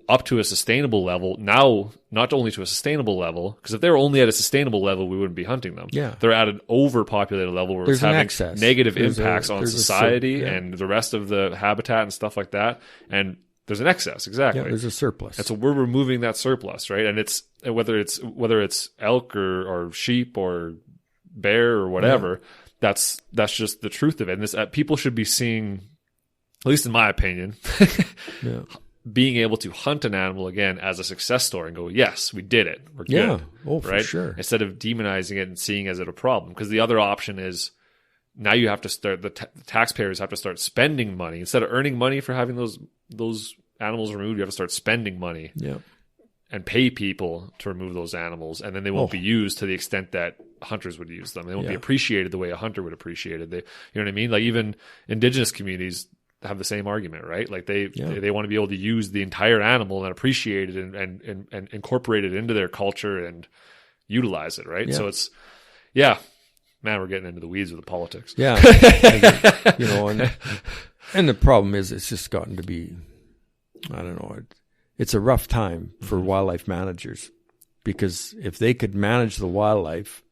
up to a sustainable level. Now, not only to a sustainable level, because if they were only at a sustainable level, we wouldn't be hunting them. Yeah. They're at an overpopulated level where it's having negative impacts on society and the rest of the habitat and stuff like that. And there's an excess, exactly. Yeah, there's a surplus. And so we're removing that surplus, right? And it's whether it's elk or sheep or bear or whatever, that's just the truth of it. And this people should be seeing, at least in my opinion, being able to hunt an animal again as a success story and go, yes, we did it. We're good. Oh, for right? sure. Instead of demonizing it and seeing it as a problem. Because the other option is now you have to start, the taxpayers have to start spending money. Instead of earning money for having those animals removed, you have to start spending money and pay people to remove those animals. And then they won't be used to the extent that hunters would use them. They won't be appreciated the way a hunter would appreciate it. You know what I mean? Like even indigenous communities have the same argument, right? Like they want to be able to use the entire animal and appreciate it and incorporate it into their culture and utilize it, right? So it's, man, we're getting into the weeds with the politics. Yeah. And the problem is it's just gotten to be, I don't know, it's a rough time for wildlife managers because if they could manage the wildlife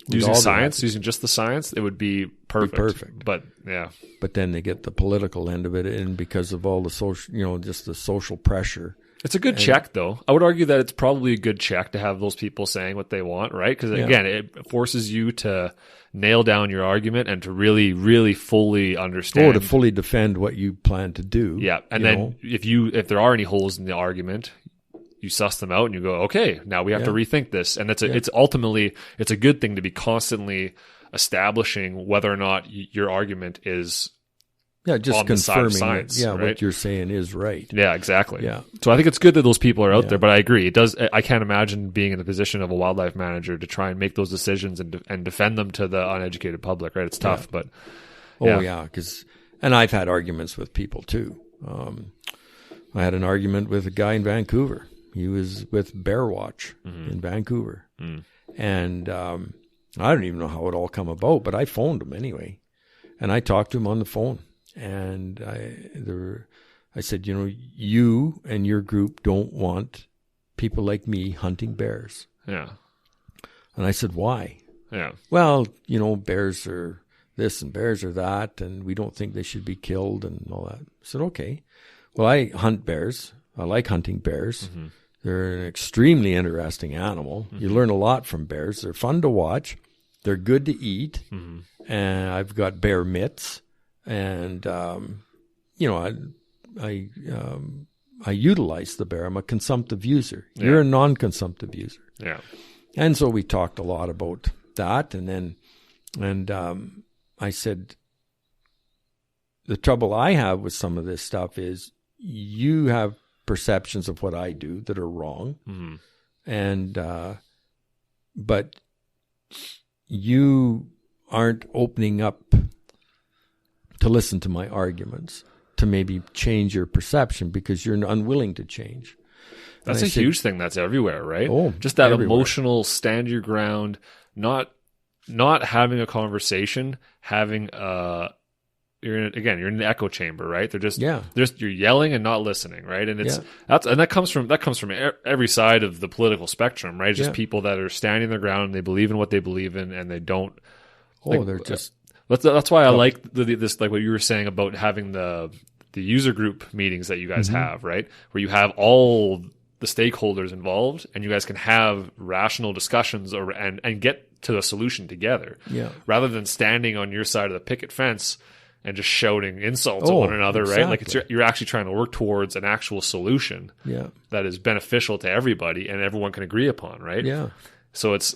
using science, using just the science, it would be perfect. But yeah, but then they get the political end of it, and because of all the social, just the social pressure. It's a good check, though. I would argue that it's probably a good check to have those people saying what they want, right? Because again, it forces you to nail down your argument and to really, really fully understand. To fully defend what you plan to do. Yeah, and then if there are any holes in the argument, you suss them out and you go, okay, now we have to rethink this. And it's ultimately it's a good thing to be constantly establishing whether or not your argument is just confirming science, right? What you're saying is right. Yeah, exactly. Yeah. So I think it's good that those people are out there, but I agree. I can't imagine being in the position of a wildlife manager to try and make those decisions and defend them to the uneducated public, right? It's tough, but and I've had arguments with people too. I had an argument with a guy in Vancouver. He was with Bear Watch in Vancouver. And I don't even know how it all come about, but I phoned him anyway. And I talked to him on the phone. And I said, you and your group don't want people like me hunting bears. Yeah. And I said, why? Yeah. Well, bears are this and bears are that, and we don't think they should be killed and all that. I said, okay. Well, I hunt bears. I like hunting bears. They're an extremely interesting animal. You learn a lot from bears. They're fun to watch. They're good to eat. And I've got bear mitts. And, I utilize the bear. I'm a consumptive user. Yeah. You're a non-consumptive user. Yeah. And so we talked a lot about that. And I said, the trouble I have with some of this stuff is you have perceptions of what I do that are wrong. And, but you aren't opening up to listen to my arguments, to maybe change your perception because you're unwilling to change. That's a huge thing that's everywhere, right? Oh, just that everywhere. Emotional stand your ground, not having a conversation, having you're in the echo chamber, right? You're yelling and not listening, right? And that comes from every side of the political spectrum, right? Just people that are standing their ground and they believe in what they believe in and they don't. They're just. That's why I like this, like what you were saying about having the user group meetings that you guys have, right? Where you have all the stakeholders involved and you guys can have rational discussions and get to a solution together. Yeah. Rather than standing on your side of the picket fence and just shouting insults at one another, right? Like you're actually trying to work towards an actual solution that is beneficial to everybody and everyone can agree upon, right? Yeah. So it's.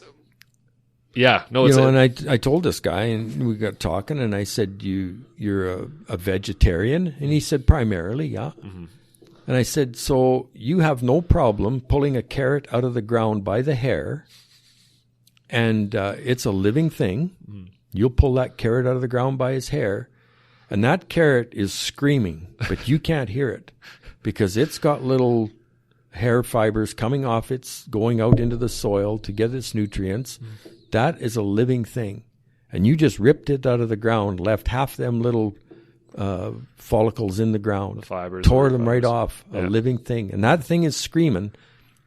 And I told this guy, and we got talking, and I said, "You're a vegetarian?" And he said, "Primarily, yeah." And I said, "So you have no problem pulling a carrot out of the ground by the hair, and it's a living thing. You'll pull that carrot out of the ground by his hair, and that carrot is screaming, but you can't hear it because it's got little hair fibers coming off it's going out into the soil to get its nutrients." That is a living thing. And you just ripped it out of the ground, left half them little follicles in the ground, tore them right off, a living thing. And that thing is screaming,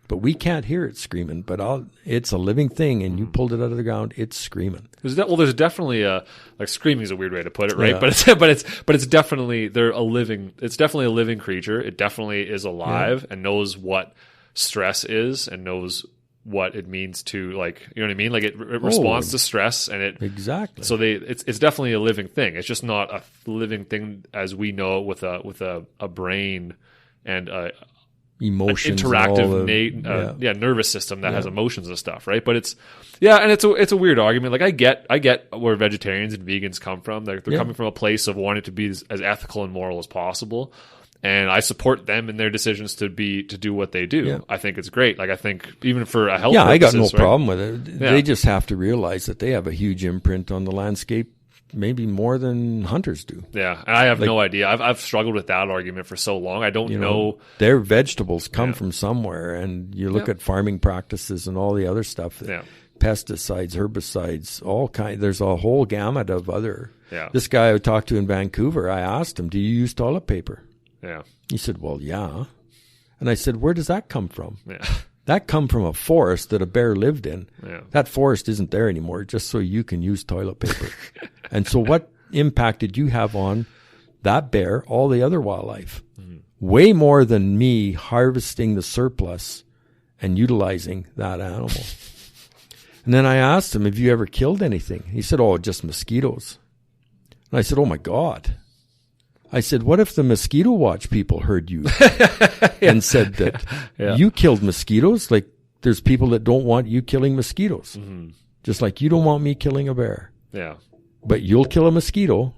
but we can't hear it screaming. But it's a living thing, and you pulled it out of the ground, it's screaming. There's definitely screaming is a weird way to put it, right? Yeah. But it's definitely it's definitely a living creature. It definitely is alive and knows what stress is and knows what it means to, like, you know what I mean? Like it responds to stress and it exactly. So it's definitely a living thing. It's just not a living thing as we know it with a brain and emotions, interactive nervous system that has emotions and stuff, right? But it's a weird argument. Like I get where vegetarians and vegans come from. They're coming from a place of wanting to be as ethical and moral as possible. And I support them in their decisions to do what they do. Yeah. I think it's great. Like I think even for a health purposes, I got no problem with it. Yeah. They just have to realize that they have a huge imprint on the landscape, maybe more than hunters do. Yeah, and I have no idea. I've struggled with that argument for so long. I don't know. Their vegetables come from somewhere, and you look at farming practices and all the other stuff. Pesticides, herbicides, all kind. There's a whole gamut of other. Yeah. This guy I talked to in Vancouver, I asked him, "Do you use toilet paper?" Yeah. He said, "Well, yeah." And I said, "Where does that come from?" Yeah. That come from a forest that a bear lived in. Yeah. That forest isn't there anymore, just so you can use toilet paper. And so what impact did you have on that bear, all the other wildlife? Mm-hmm. Way more than me harvesting the surplus and utilizing that animal. And then I asked him, have you ever killed anything? He said, oh, just mosquitoes. And I said, oh my God. I said, what if the mosquito watch people heard you and said that you killed mosquitoes? Like, there's people that don't want you killing mosquitoes. Mm-hmm. Just like you don't want me killing a bear. Yeah. But you'll kill a mosquito.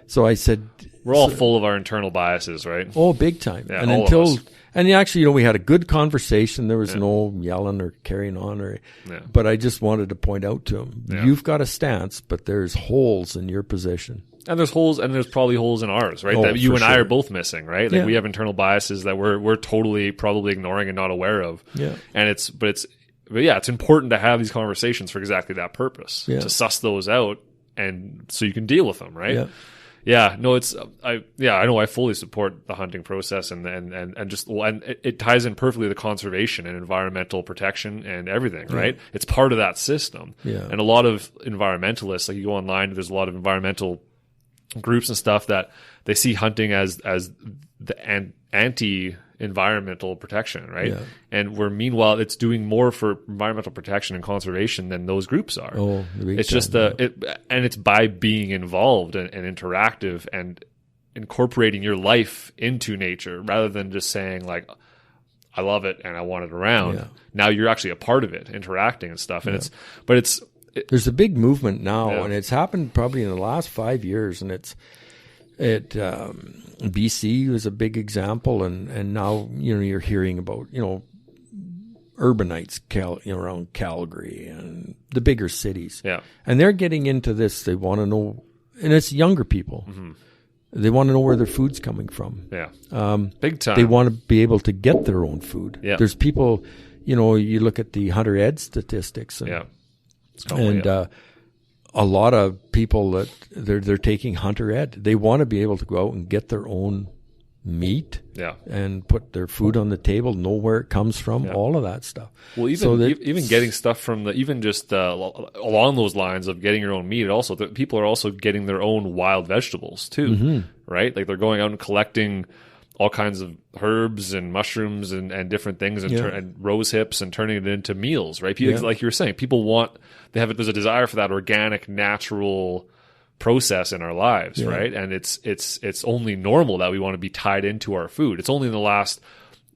So I said... We're all full of our internal biases, right? Oh, big time. Yeah, and actually, we had a good conversation. There was no yelling or carrying on. But I just wanted to point out to him, you've got a stance, but there's holes in your position. And there's holes, and there's probably holes in ours, right? That you and I are both missing, right? Like we have internal biases that we're totally probably ignoring and not aware of. Yeah. And it's important to have these conversations for exactly that purpose, to suss those out, and so you can deal with them, right? Yeah. Yeah, no, I know I fully support the hunting process and it ties in perfectly to conservation and environmental protection and everything, right? It's part of that system. Yeah. And a lot of environmentalists, like you go online, there's a lot of environmental groups and stuff that they see hunting as the anti-environmental protection, right? Yeah. And where meanwhile it's doing more for environmental protection and conservation than those groups are. Oh, it's just and it's by being involved and interactive and incorporating your life into nature rather than just saying like, I love it and I want it around. Yeah. Now you're actually a part of it, interacting and stuff. And there's a big movement now, and it's happened probably in the last 5 years, and BC was a big example, and now you're hearing about urbanites around Calgary and the bigger cities, and they're getting into this. They want to know, and it's younger people. Mm-hmm. They want to know where their food's coming from. Yeah, big time. They want to be able to get their own food. Yeah. There's people, you look at the hunter ed statistics, and a lot of people that they're taking hunter ed. They want to be able to go out and get their own meat, and put their food on the table, know where it comes from, all of that stuff. Well, even getting stuff from along those lines of getting your own meat. Also, people are also getting their own wild vegetables too, right? Like they're going out and collecting all kinds of herbs and mushrooms and different things and rose hips and turning it into meals, right? Like you were saying, people there's a desire for that organic, natural process in our lives, right? And it's only normal that we want to be tied into our food. It's only in the last,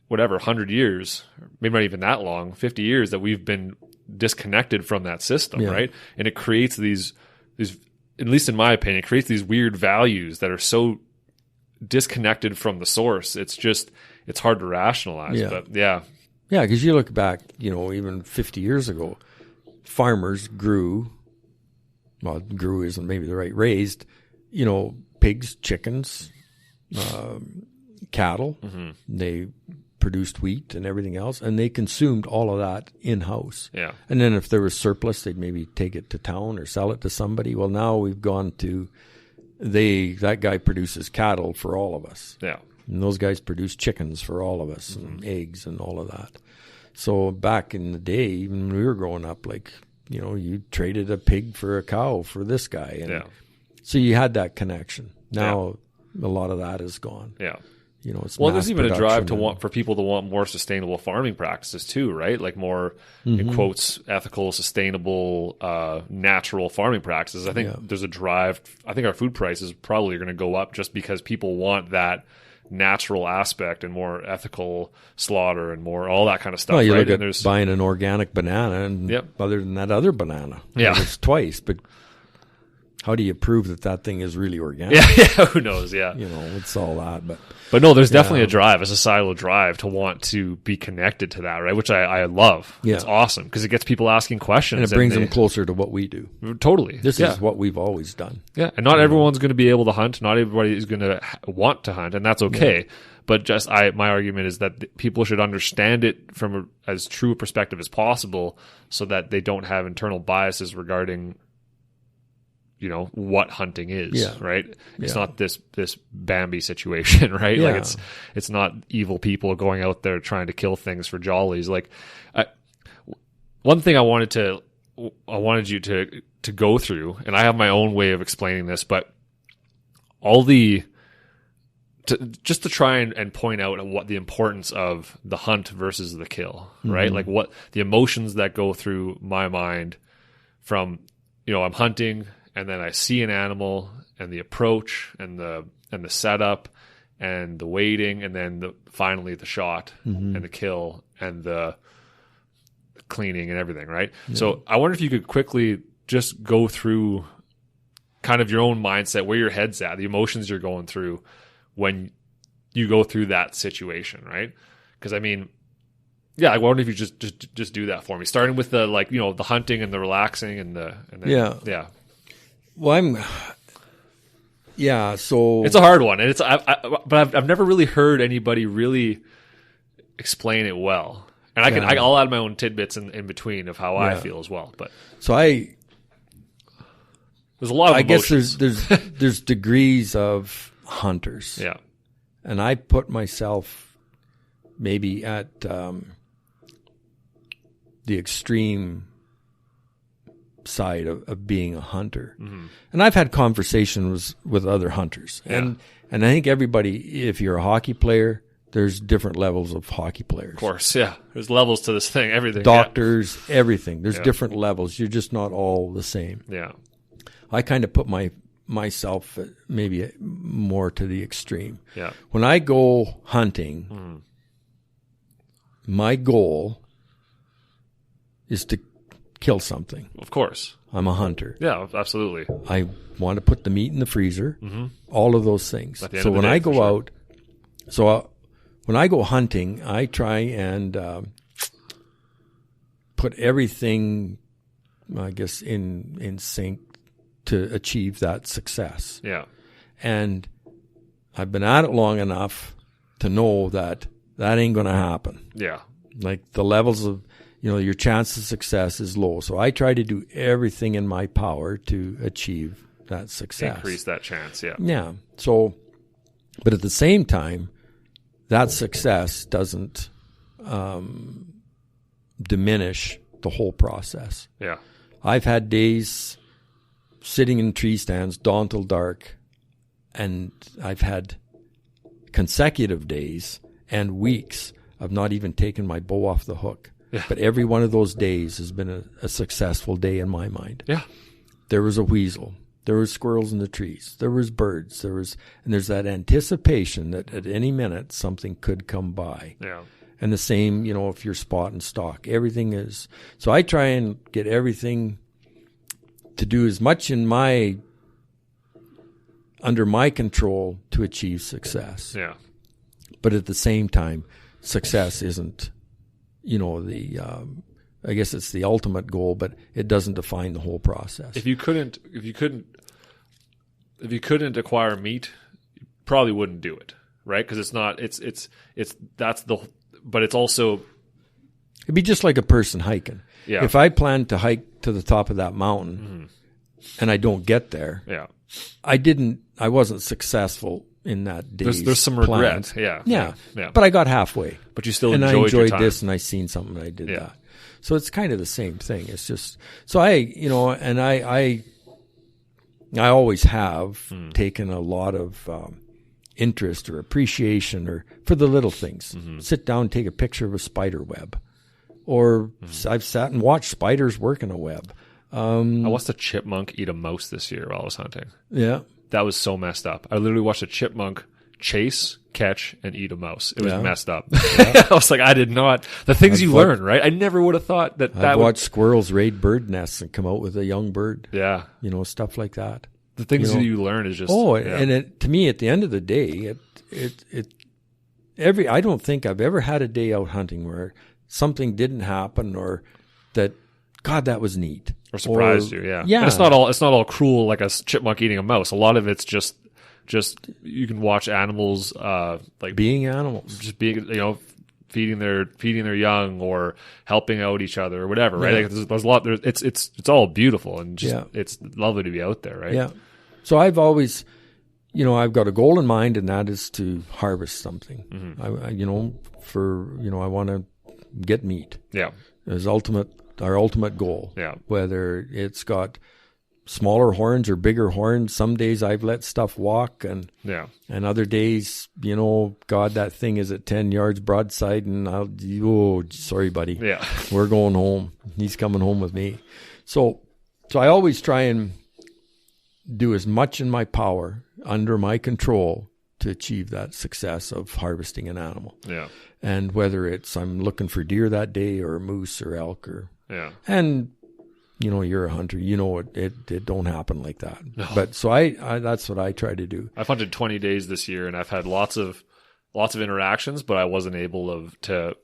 100 years, maybe not even that long, 50 years that we've been disconnected from that system, right? And it creates these, at least in my opinion, it creates these weird values that are so disconnected from the source. It's hard to rationalize. But because you look back, even 50 years ago, farmers grew isn't maybe the right, raised, pigs, chickens, cattle. Mm-hmm. They produced wheat and everything else, and they consumed all of that in-house. Yeah. And then if there was surplus, they'd maybe take it to town or sell it to somebody. Well, now we've gone to that guy produces cattle for all of us. Yeah. And those guys produce chickens for all of us, and eggs and all of that. So back in the day, even when we were growing up, you traded a pig for a cow for this guy. And so you had that connection. Now a lot of that is gone. Yeah. It's there's even a drive for people to want more sustainable farming practices too, right? Like more, in quotes, ethical, sustainable, natural farming practices. I think there's a drive. I think our food prices probably are going to go up just because people want that natural aspect and more ethical slaughter and more all that kind of stuff. Well, you right? look at buying an organic banana, and other than that other banana, it's twice. But how do you prove that thing is really organic? Yeah, who knows? Yeah, it's all that. But no, there's definitely a drive, a societal drive to want to be connected to that, right? Which I love. Yeah. It's awesome because it gets people asking questions. And it brings them closer to what we do. Totally. This is what we've always done. Yeah. And not everyone's going to be able to hunt. Not everybody is going to want to hunt, and that's okay. Yeah. But my argument is that people should understand it from as true a perspective as possible so that they don't have internal biases regarding what hunting is, Yeah. right? It's Yeah. not this Bambi situation, right? Yeah. Like it's not evil people going out there trying to kill things for jollies. Like one thing I wanted you to go through, and I have my own way of explaining this, but just to try and point out what the importance of the hunt versus the kill, right? Mm-hmm. Like what the emotions that go through my mind from, I'm hunting and then I see an animal and the approach and the setup and the waiting and then finally the shot Mm-hmm. and the kill and the cleaning and everything, right? Yeah. So I wonder if you could quickly just go through kind of your own mindset, where your head's at, the emotions you're going through when you go through that situation, right? Because I wonder if you just do that for me, starting with the the hunting and the relaxing and then, yeah. Well, so it's a hard one, and but I've never really heard anybody really explain it well, and I'll add my own tidbits in between of how I feel as well. But so there's a lot of emotions. Guess there's degrees of hunters. Yeah. And I put myself maybe at the extreme side of being a hunter. Mm-hmm. And I've had conversations with other hunters. Yeah. And I think everybody, if you're a hockey player, there's different levels of hockey players. Of course, yeah. There's levels to this thing, everything. Doctors, everything. There's different levels. You're just not all the same. Yeah. I kind of put myself maybe more to the extreme. Yeah. When I go hunting, my goal is to kill something. Of course. I'm a hunter. Yeah, absolutely. I want to put the meat in the freezer, all of those things. So when I go out, when I go hunting, I try and put everything, I guess, in sync to achieve that success. Yeah. And I've been at it long enough to know that ain't going to happen. Yeah. Like the levels of, your chance of success is low. So I try to do everything in my power to achieve that success. Increase that chance, yeah. Yeah. So, but at the same time, that success doesn't diminish the whole process. Yeah. I've had days sitting in tree stands, dawn till dark, and I've had consecutive days and weeks of not even taking my bow off the hook. Yeah. But every one of those days has been a successful day in my mind. Yeah. There was a weasel. There was squirrels in the trees. There was birds. And there's that anticipation that at any minute something could come by. Yeah. And the same, if you're spot and stock, everything is. So I try and get everything to do as much under my control to achieve success. Yeah. But at the same time, success isn't, I guess it's the ultimate goal, but it doesn't define the whole process. If you couldn't acquire meat, you probably wouldn't do it, right? Because but it's also. It'd be just like a person hiking. Yeah. If I plan to hike to the top of that mountain and I don't get there, I wasn't successful in that day's There's some regret. Yeah. But I got halfway. But you still and enjoyed I enjoyed your time. this, and I seen something, and I did that. So it's kind of the same thing. It's just so I always have taken a lot of interest or appreciation or for the little things. Sit down, take a picture of a spider web, or I've sat and watched spiders work in a web. I watched a chipmunk eat a mouse this year while I was hunting. Yeah. That was so messed up. I literally watched a chipmunk chase, catch, and eat a mouse. It was messed up. I was like, I did not. The things you learn, right? I never would have thought that I've watched squirrels raid bird nests and come out with a young bird. Yeah. Stuff like that. The things that you learn is just. And to me, at the end of the day, I don't think I've ever had a day out hunting where something didn't happen or that, God, that was neat. Or surprised you, yeah. Yeah. And it's not all cruel like a chipmunk eating a mouse. A lot of it's just you can watch animals like being animals. Just being feeding their young or helping out each other or whatever, right? Yeah. Like there's a lot. It's all beautiful and just Yeah. it's lovely to be out there, right? Yeah. So I've always, I've got a goal in mind, and that is to harvest something. Mm-hmm. I want to get meat. Yeah. Is our ultimate goal. Yeah. Whether it's got smaller horns or bigger horns. Some days I've let stuff walk, and other days, God, that thing is at 10 yards broadside, and sorry, buddy. Yeah. We're going home. He's coming home with me. So I always try and do as much in my power, under my control, to achieve that success of harvesting an animal. Yeah. And whether it's I'm looking for deer that day or moose or elk and you're a hunter, it don't happen like that. No. But so I that's what I try to do. I've hunted 20 days this year, and I've had lots of interactions, but I wasn't able to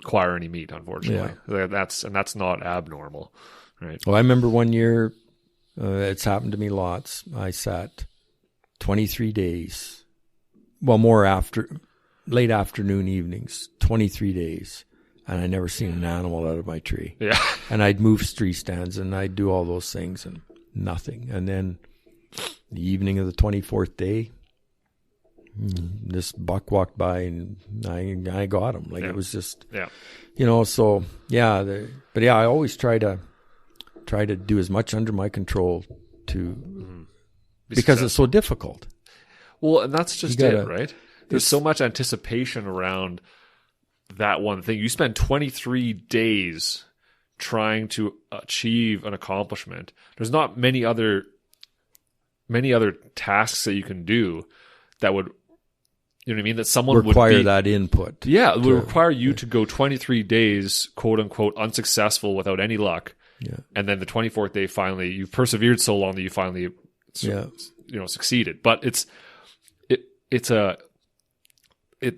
acquire any meat, unfortunately. Yeah. That's not abnormal, right? Well, I remember one year, it's happened to me lots. I sat 23 days, late afternoon evenings, 23 days. And I never seen an animal out of my tree. Yeah. And I'd move tree stands and I'd do all those things and nothing. And then the evening of the 24th day, this buck walked by and I got him. Like it was just, so I always try to do as much under my control because it's so difficult. Well, and that's just it, right? There's so much anticipation around that one thing. You spend 23 days trying to achieve an accomplishment. There's not many other tasks that you can do that would, that someone require that input. Yeah, it would require you to go 23 days, quote unquote, unsuccessful without any luck. Yeah. And then the 24th day, finally, you persevered so long that you finally, succeeded. But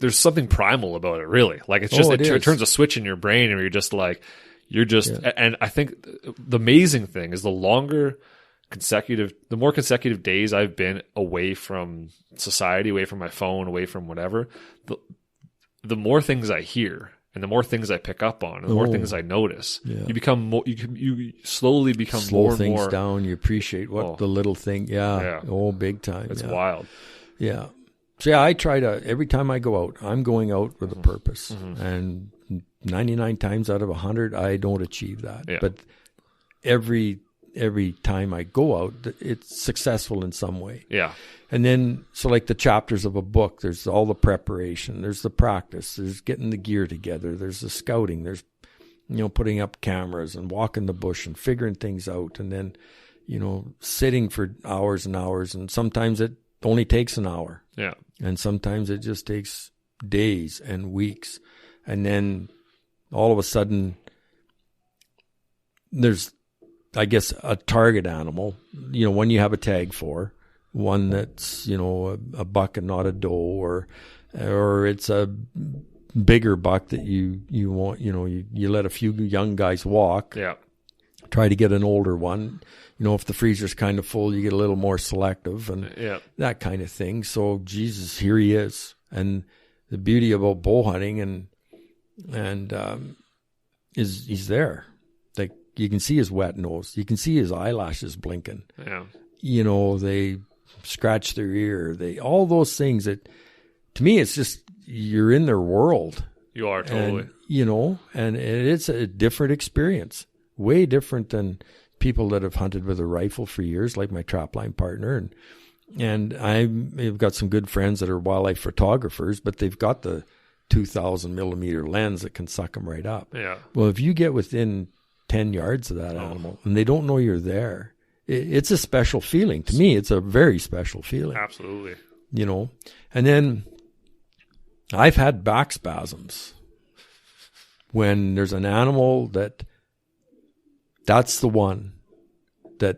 there's something primal about it, really. Like it's just, it turns a switch in your brain and and I think the amazing thing is the more consecutive days I've been away from society, away from my phone, away from whatever, the more things I hear and the more things I pick up on and the more things I notice, you become more, you slowly become slow more and things more down. You appreciate the little thing. Yeah. Oh, big time. It's wild. Yeah. So I try to, every time I go out, I'm going out with a purpose. Mm-hmm. And 99 times out of 100, I don't achieve that. Yeah. But every time I go out, it's successful in some way. Yeah. And then, so like the chapters of a book, there's all the preparation, there's the practice, there's getting the gear together, there's the scouting, there's, putting up cameras and walking the bush and figuring things out. And then, sitting for hours and hours. And sometimes it only takes an hour. Yeah. And sometimes it just takes days and weeks. And then all of a sudden there's, I guess, a target animal, one you have a tag for, one that's, a buck and not a doe, or it's a bigger buck that you want, you let a few young guys walk. Yeah. Try to get an older one. If the freezer's kind of full, you get a little more selective and that kind of thing. So, Jesus, here he is. And the beauty about bow hunting is he's there. Like, you can see his wet nose. You can see his eyelashes blinking. Yeah. They scratch their ear. All those things that, to me, it's just, you're in their world. You are, totally. And it's a different experience. Way different than people that have hunted with a rifle for years, like my trapline partner. And I've got some good friends that are wildlife photographers, but they've got the 2,000 millimeter lens that can suck them right up. Yeah. Well, if you get within 10 yards of that animal and they don't know you're there, it's a special feeling. To me, it's a very special feeling. Absolutely. And then I've had back spasms when there's an animal that's the one that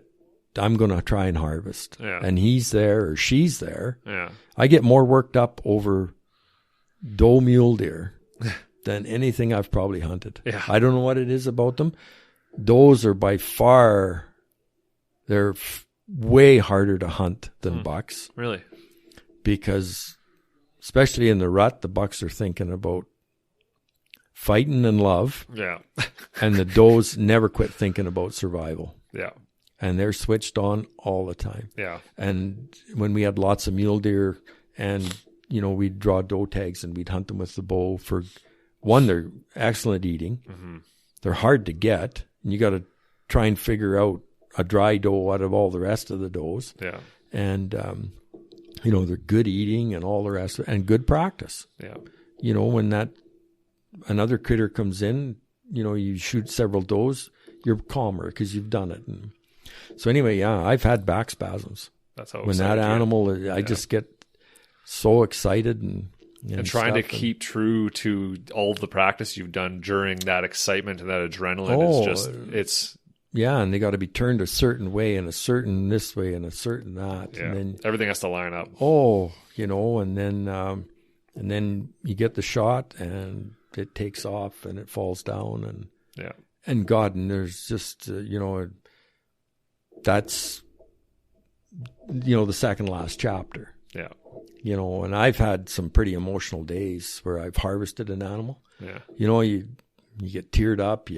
I'm going to try and harvest. Yeah. And he's there or she's there. Yeah. I get more worked up over doe mule deer than anything I've probably hunted. Yeah. I don't know what it is about them. Does are by far, they're way harder to hunt than bucks. Really? Because especially in the rut, the bucks are thinking about fighting and love. Yeah. And the does never quit thinking about survival. Yeah. And they're switched on all the time. Yeah. And when we had lots of mule deer and, we'd draw doe tags and we'd hunt them with the bow for one, they're excellent eating. Mm-hmm. They're hard to get. And you got to try and figure out a dry doe out of all the rest of the does. Yeah. And, they're good eating and all the rest and good practice. Yeah. When another critter comes in, you shoot several does, you're calmer because you've done it. And so anyway, I've had back spasms. That's how when that animal, I just get so excited and trying to keep true to all of the practice you've done during that excitement and that adrenaline it's and they got to be turned a certain way and a certain this way and a certain that. Yeah. And then everything has to line up. And then you get the shot and it takes off and it falls down and there's just, that's, the second last chapter. Yeah. And I've had some pretty emotional days where I've harvested an animal. Yeah. You get teared up.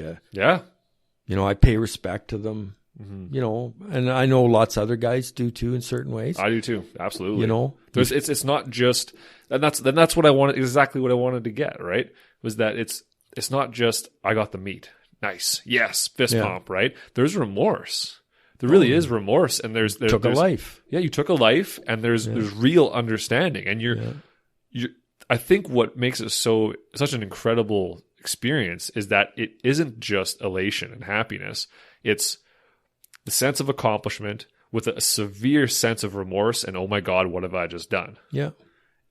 I pay respect to them, mm-hmm. And I know lots of other guys do too in certain ways. I do too. Absolutely. It's not just, and that's what I wanted, exactly what I wanted to get, right? Was that it's not just, I got the meat. Nice. Yes. Fist pump, right? There's remorse. There really is remorse, and there's took a life. Yeah, you took a life, and there's real understanding, and you're. I think what makes it such an incredible experience is that it isn't just elation and happiness; it's the sense of accomplishment with a severe sense of remorse and, oh my God, what have I just done? Yeah,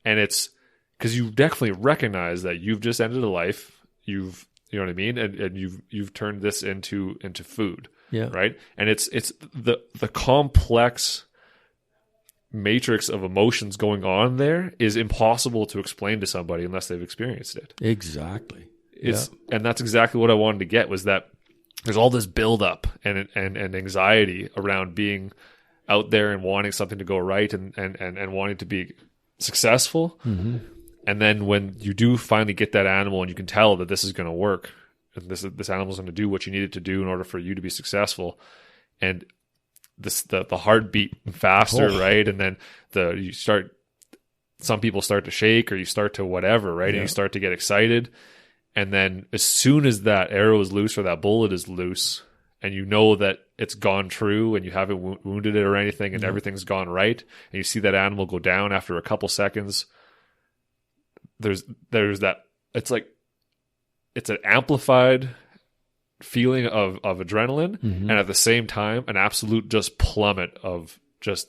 and it's because you definitely recognize that you've just ended a life. You know what I mean, and you've turned this into food. Yeah. Right. And it's the complex matrix of emotions going on there is impossible to explain to somebody unless they've experienced it. Exactly. And that's exactly what I wanted to get, was that there's all this buildup and anxiety around being out there and wanting something to go right and wanting to be successful. Mm-hmm. And then when you do finally get that animal and you can tell that this is going to work, this animal's going to do what you need it to do in order for you to be successful, and the heart beat faster, right? And then some people start to shake, or you start to whatever, right? And you start to get excited, and then as soon as that arrow is loose or that bullet is loose, and you know that it's gone true and you haven't wounded it or anything, and everything's gone right, and you see that animal go down after a couple seconds, there's that, it's an amplified feeling of adrenaline, mm-hmm. and at the same time, an absolute just plummet of just,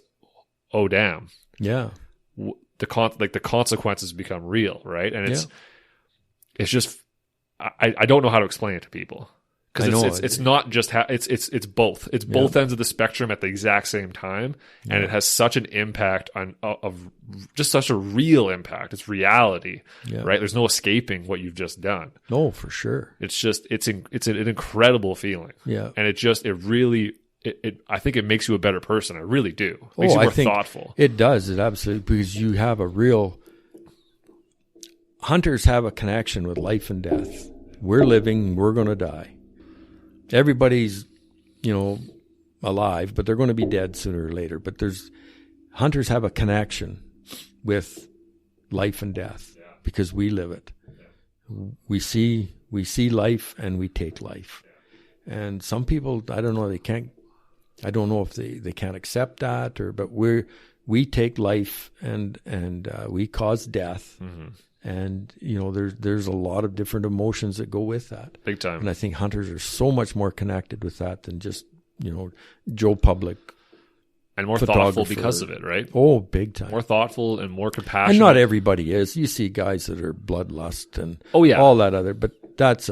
oh damn, yeah. The consequences become real, right? And it's just, I don't know how to explain it to people, because it's not just it's both. It's both ends of the spectrum at the exact same time, and it has such an impact of just such a real impact. It's reality, right? There's no escaping what you've just done. No, for sure. It's just it's an incredible feeling. Yeah, and it really I think it makes you a better person. I really do. It makes you more thoughtful. It does. It absolutely, because you have hunters have a connection with life and death. We're living, we're going to die. Everybody's, alive, but they're going to be dead sooner or later. But hunters have a connection with life and death because we live it. We see life and we take life. And some people, I don't know, I don't know if they can't accept that, but we take life and we cause death. Mm-hmm. And, there's a lot of different emotions that go with that. Big time. And I think hunters are so much more connected with that than just, Joe Public. And more thoughtful because of it, right? Oh, big time. More thoughtful and more compassionate. And not everybody is. You see guys that are bloodlust and all that other, but that's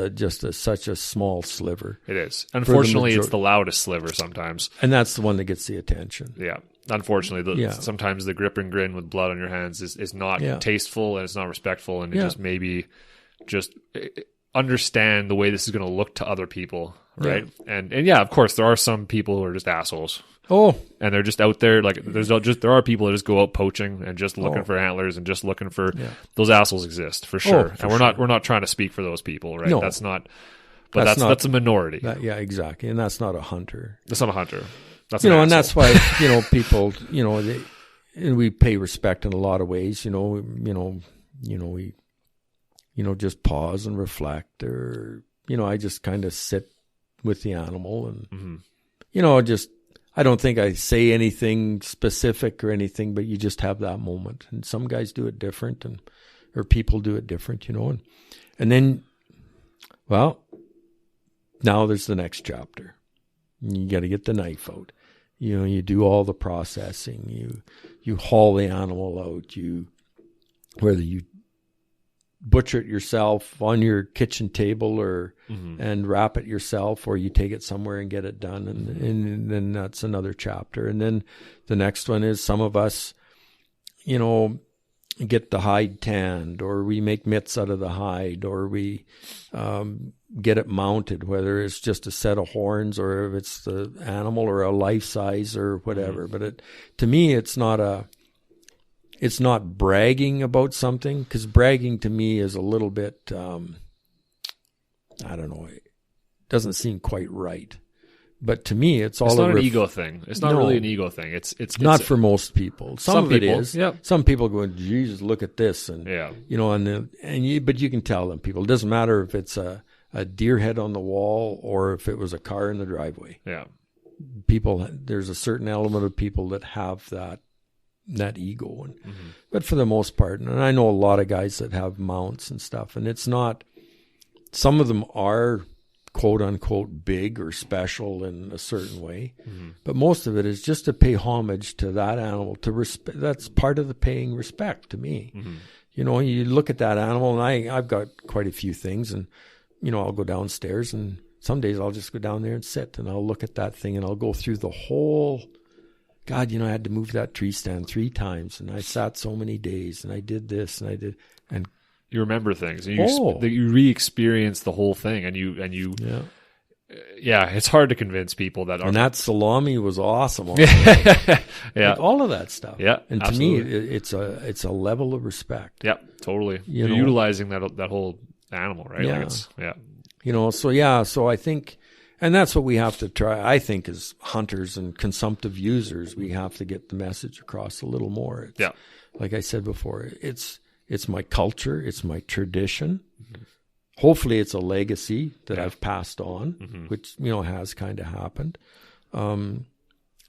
such a small sliver. It is. Unfortunately, it's the loudest sliver sometimes. And that's the one that gets the attention. Yeah. Unfortunately, sometimes the grip and grin with blood on your hands is not tasteful, and it's not respectful, and it just maybe just understand the way this is going to look to other people. right? And yeah, of course, there are some people who are just assholes. Oh, and they're just out there. Like there are people that just go out poaching and just looking for antlers and just looking for those assholes exist for sure. And we're not trying to speak for those people, right? No. That's not. But that's a minority. Exactly, and that's not a hunter. That's not a hunter. That's and that's why people and we pay respect in a lot of ways. We just pause and reflect, or I just kind of sit with the animal and I don't think I say anything specific or anything, but you just have that moment. And some guys do it different, or people do it different, and then, well, now there's the next chapter. You got to get the knife out. You do all the processing. You haul the animal out. Whether you butcher it yourself on your kitchen table and wrap it yourself, or you take it somewhere and get it done, and then that's another chapter. And then the next one is some of us, get the hide tanned, or we make mitts out of the hide, or we get it mounted, whether it's just a set of horns or if it's the animal or a life size or whatever. But to me, it's not bragging about something, because bragging to me is a little bit, I don't know, it doesn't seem quite right. But to me, it's not an ego thing. It's not really an ego thing. It's not for most people. Some of people, it is. Yep. Some people go, Jesus, look at this, and but you can tell them. People, it doesn't matter if it's a deer head on the wall or if it was a car in the driveway. Yeah, people. There's a certain element of people that have that ego, but for the most part, and I know a lot of guys that have mounts and stuff, and it's not. Some of them are quote unquote big or special in a certain way, but most of it is just to pay homage to that animal, to respect. That's part of the paying respect to me. You look at that animal, and I've got quite a few things, and I'll go downstairs, and some days I'll just go down there and sit, and I'll look at that thing, and I'll go through the whole. God, I had to move that tree stand 3 times, and I sat so many days, and I did this, and I did, and you remember things, and you re-experience the whole thing, and you. Yeah, it's hard to convince people that. And that salami was awesome. Yeah, like all of that stuff. Yeah, and absolutely. To me, it's a level of respect. Yeah, totally. You're utilizing that whole animal, right? Yeah. So I think. And that's what we have to try, I think, as hunters and consumptive users. We have to get the message across a little more. Like I said before, it's my culture, it's my tradition. Hopefully it's a legacy that I've passed on, which, has kind of happened. And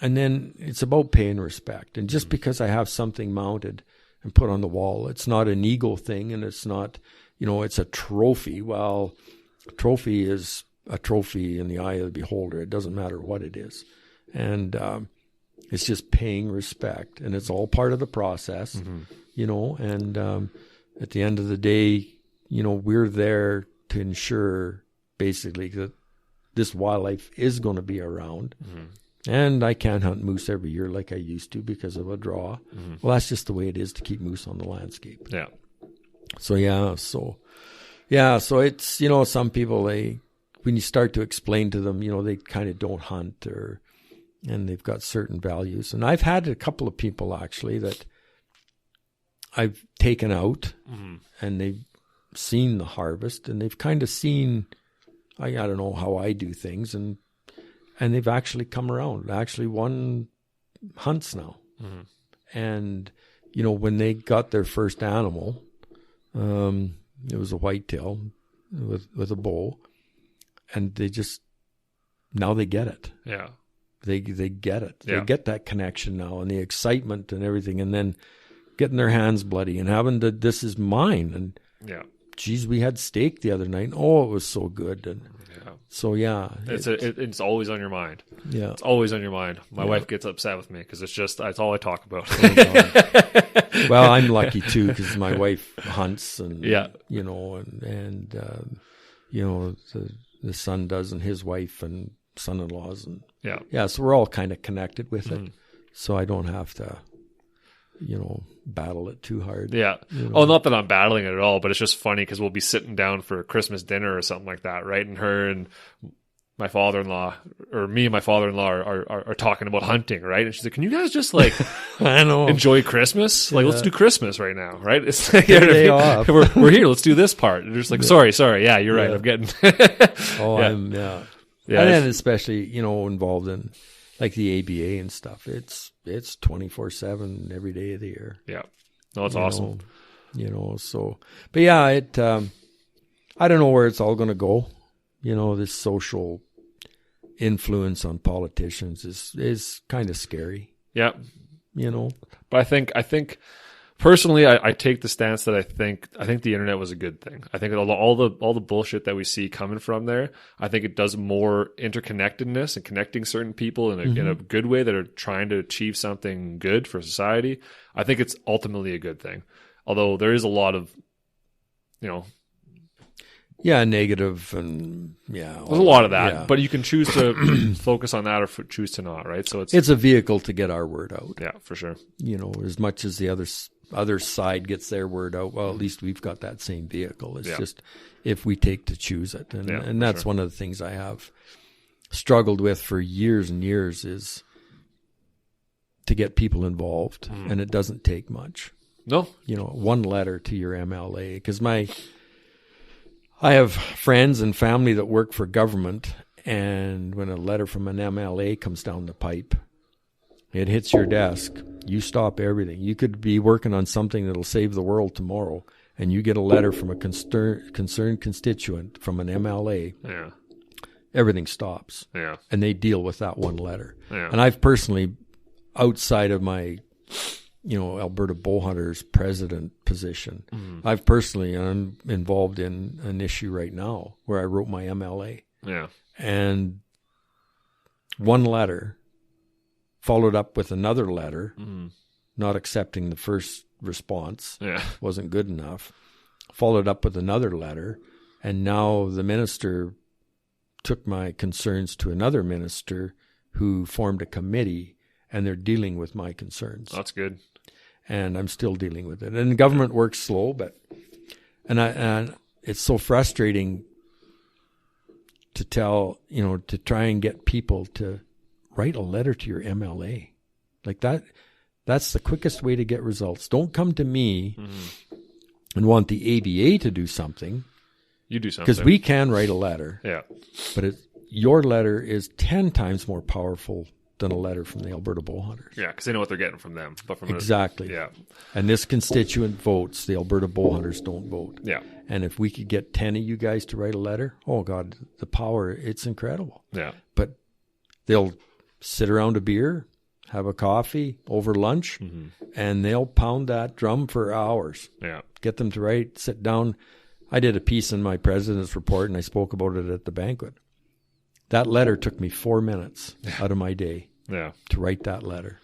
then it's about paying respect. And just because I have something mounted and put on the wall, it's not an ego thing, and it's not, it's a trophy. Well, a trophy is a trophy in the eye of the beholder. It doesn't matter what it is. And it's just paying respect. And it's all part of the process, and at the end of the day, we're there to ensure basically that this wildlife is going to be around. And I can't hunt moose every year like I used to because of a draw. Well, that's just the way it is to keep moose on the landscape. Yeah. So it's, some people, when you start to explain to them, they kind of don't hunt, and they've got certain values. And I've had a couple of people actually that I've taken out, and they've seen the harvest, and they've kind of seen, I don't know how I do things, and they've actually come around. Actually, one hunts now, and when they got their first animal, it was a whitetail with a bow. And now they get it. Yeah. They get it. Yeah. They get that connection now, and the excitement and everything, and then getting their hands bloody and having this is mine. And geez, we had steak the other night. Oh, it was so good. And so it's always on your mind. Yeah, it's always on your mind. My wife gets upset with me because that's all I talk about. Well, I'm lucky too because my wife hunts, and the son does, and his wife and son-in-laws, and so we're all kind of connected with it. So I don't have to, battle it too hard. Yeah. Oh, not that I'm battling it at all, but it's just funny because we'll be sitting down for Christmas dinner or something like that, right? And her and my father-in-law or me and my father-in-law are talking about hunting, right? And she's like, can you guys just like I know. enjoy Christmas? Like, let's do Christmas right now, right? It's like, Day off. we're here. Let's do this part. And they're just like, sorry. Yeah, you're right. I'm getting. Yeah. And then especially, involved in like the ABA and stuff. It's 24/7 every day of the year. Yeah. No, it's awesome. So, but yeah, I don't know where it's all going to go. This social influence on politicians is kind of scary. Yeah. But I think personally, I take the stance that I think the internet was a good thing. I think all the bullshit that we see coming from there, I think it does more interconnectedness and connecting certain people in a good way that are trying to achieve something good for society. I think it's ultimately a good thing. Although there is a lot of, negative and there's a lot of that, but you can choose to focus on that or choose to not, right? So it's a vehicle to get our word out. Yeah, for sure. As much as the other side gets their word out, well, at least we've got that same vehicle. It's just if we take to choose it, and that's one of the things I have struggled with for years and years is to get people involved, and it doesn't take much. No, one letter to your MLA, because I have friends and family that work for government, and when a letter from an MLA comes down the pipe, it hits your desk, you stop everything. You could be working on something that'll save the world tomorrow, and you get a letter from a concerned constituent from an MLA. Yeah. Everything stops. Yeah. And they deal with that one letter. Yeah. And I've personally, outside of my Alberta Bowhunters president position, I've personally, I'm involved in an issue right now where I wrote my MLA. Yeah. And one letter followed up with another letter, not accepting the first response, wasn't good enough, followed up with another letter, and now the minister took my concerns to another minister who formed a committee, and they're dealing with my concerns. That's good. And I'm still dealing with it. And government works slow, and it's so frustrating to to try and get people to write a letter to your MLA. Like that's the quickest way to get results. Don't come to me and want the ABA to do something. You do something. Because we can write a letter. Yeah. But your letter is 10 times more powerful than a letter from the Alberta Bowhunters. Yeah, because they know what they're getting from them. But from exactly. And this constituent votes. The Alberta Bowhunters don't vote. Yeah. And if we could get 10 of you guys to write a letter, oh God, the power, it's incredible. Yeah. But they'll sit around a beer, have a coffee over lunch, and they'll pound that drum for hours. Yeah. Get them to sit down. I did a piece in my president's report, and I spoke about it at the banquet. That letter took me 4 minutes out of my day to write that letter.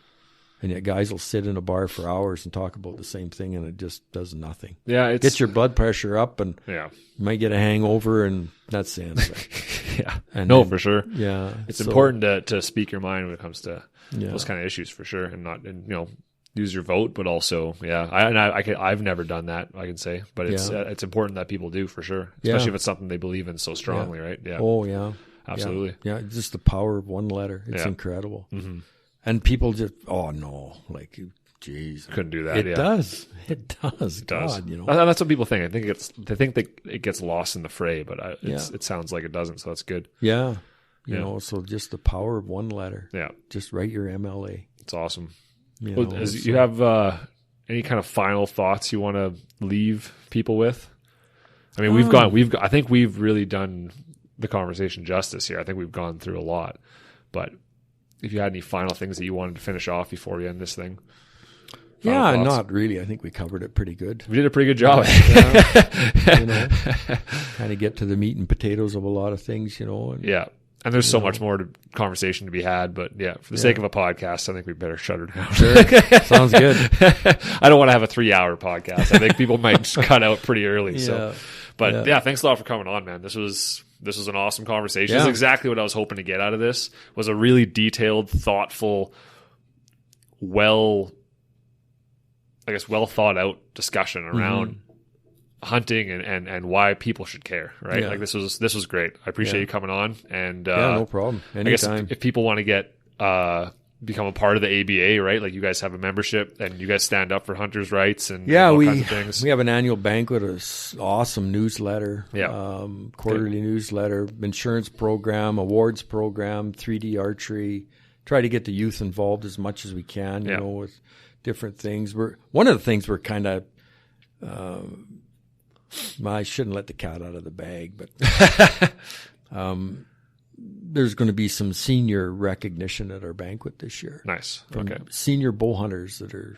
And yet guys will sit in a bar for hours and talk about the same thing, and it just does nothing. Yeah, it gets your blood pressure up, and you might get a hangover, and that's the end of it. For sure. Yeah. It's important to speak your mind when it comes to those kind of issues, for sure, and not use your vote, but also I've never done that, I can say, but it's important that people do, for sure, especially if it's something they believe in so strongly, right? Yeah. Oh yeah. Absolutely. Yeah, just the power of one letter. It's incredible. And people just, geez. Couldn't do that. It does. It does. It does. God, That's what people think. I think they think that it gets lost in the fray, but it sounds like it doesn't, so that's good. Yeah. So just the power of one letter. Yeah. Just write your MLA. It's awesome. You have any kind of final thoughts you want to leave people with? I mean, I think we've really done the conversation justice here. I think we've gone through a lot, but if you had any final things that you wanted to finish off before we end this thing. Not really. I think we covered it pretty good. We did a pretty good job. Kind of get to the meat and potatoes of a lot of things, And, and there's so much more conversation to be had, but for the sake of a podcast, I think we better shut her down. Sure. Sounds good. I don't want to have a 3-hour podcast. I think people might cut out pretty early. But thanks a lot for coming on, man. This was an awesome conversation. This is exactly what I was hoping to get out of this. Was a really detailed, thoughtful, well thought out discussion around hunting and why people should care, right? Yeah. Like this was great. I appreciate you coming on, and no problem. Anytime. I guess if people want to get become a part of the ABA, right? Like you guys have a membership and you guys stand up for hunters' rights and all kinds of things. We have an annual banquet, an awesome newsletter, quarterly newsletter, insurance program, awards program, 3D archery. Try to get the youth involved as much as we can, you know, with different things. One of the things we're kind of, I shouldn't let the cat out of the bag, but there's going to be some senior recognition at our banquet this year. Nice. From senior bow hunters that are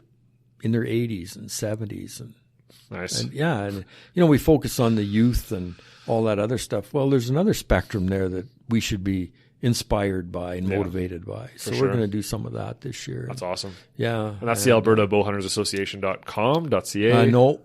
in their 80s and 70s. Nice. And you know, we focus on the youth and all that other stuff. Well, there's another spectrum there that we should be inspired by and motivated by. So we're going to do some of that this year. That's awesome. Yeah. And that's the Alberta Bowhunters Association.com.ca. No,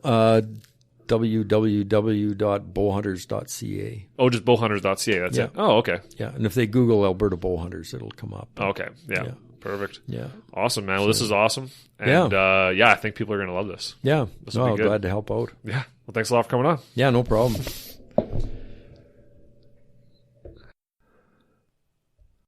www.bowhunters.ca. Oh, just bowhunters.ca. That's it. Oh, okay. Yeah. And if they Google Alberta Bowhunters, it'll come up. Okay. Yeah. Perfect. Yeah. Awesome, man. Well, this is awesome. And I think people are going to love this. Yeah. This will be good. Glad to help out. Yeah. Well, thanks a lot for coming on. Yeah, no problem.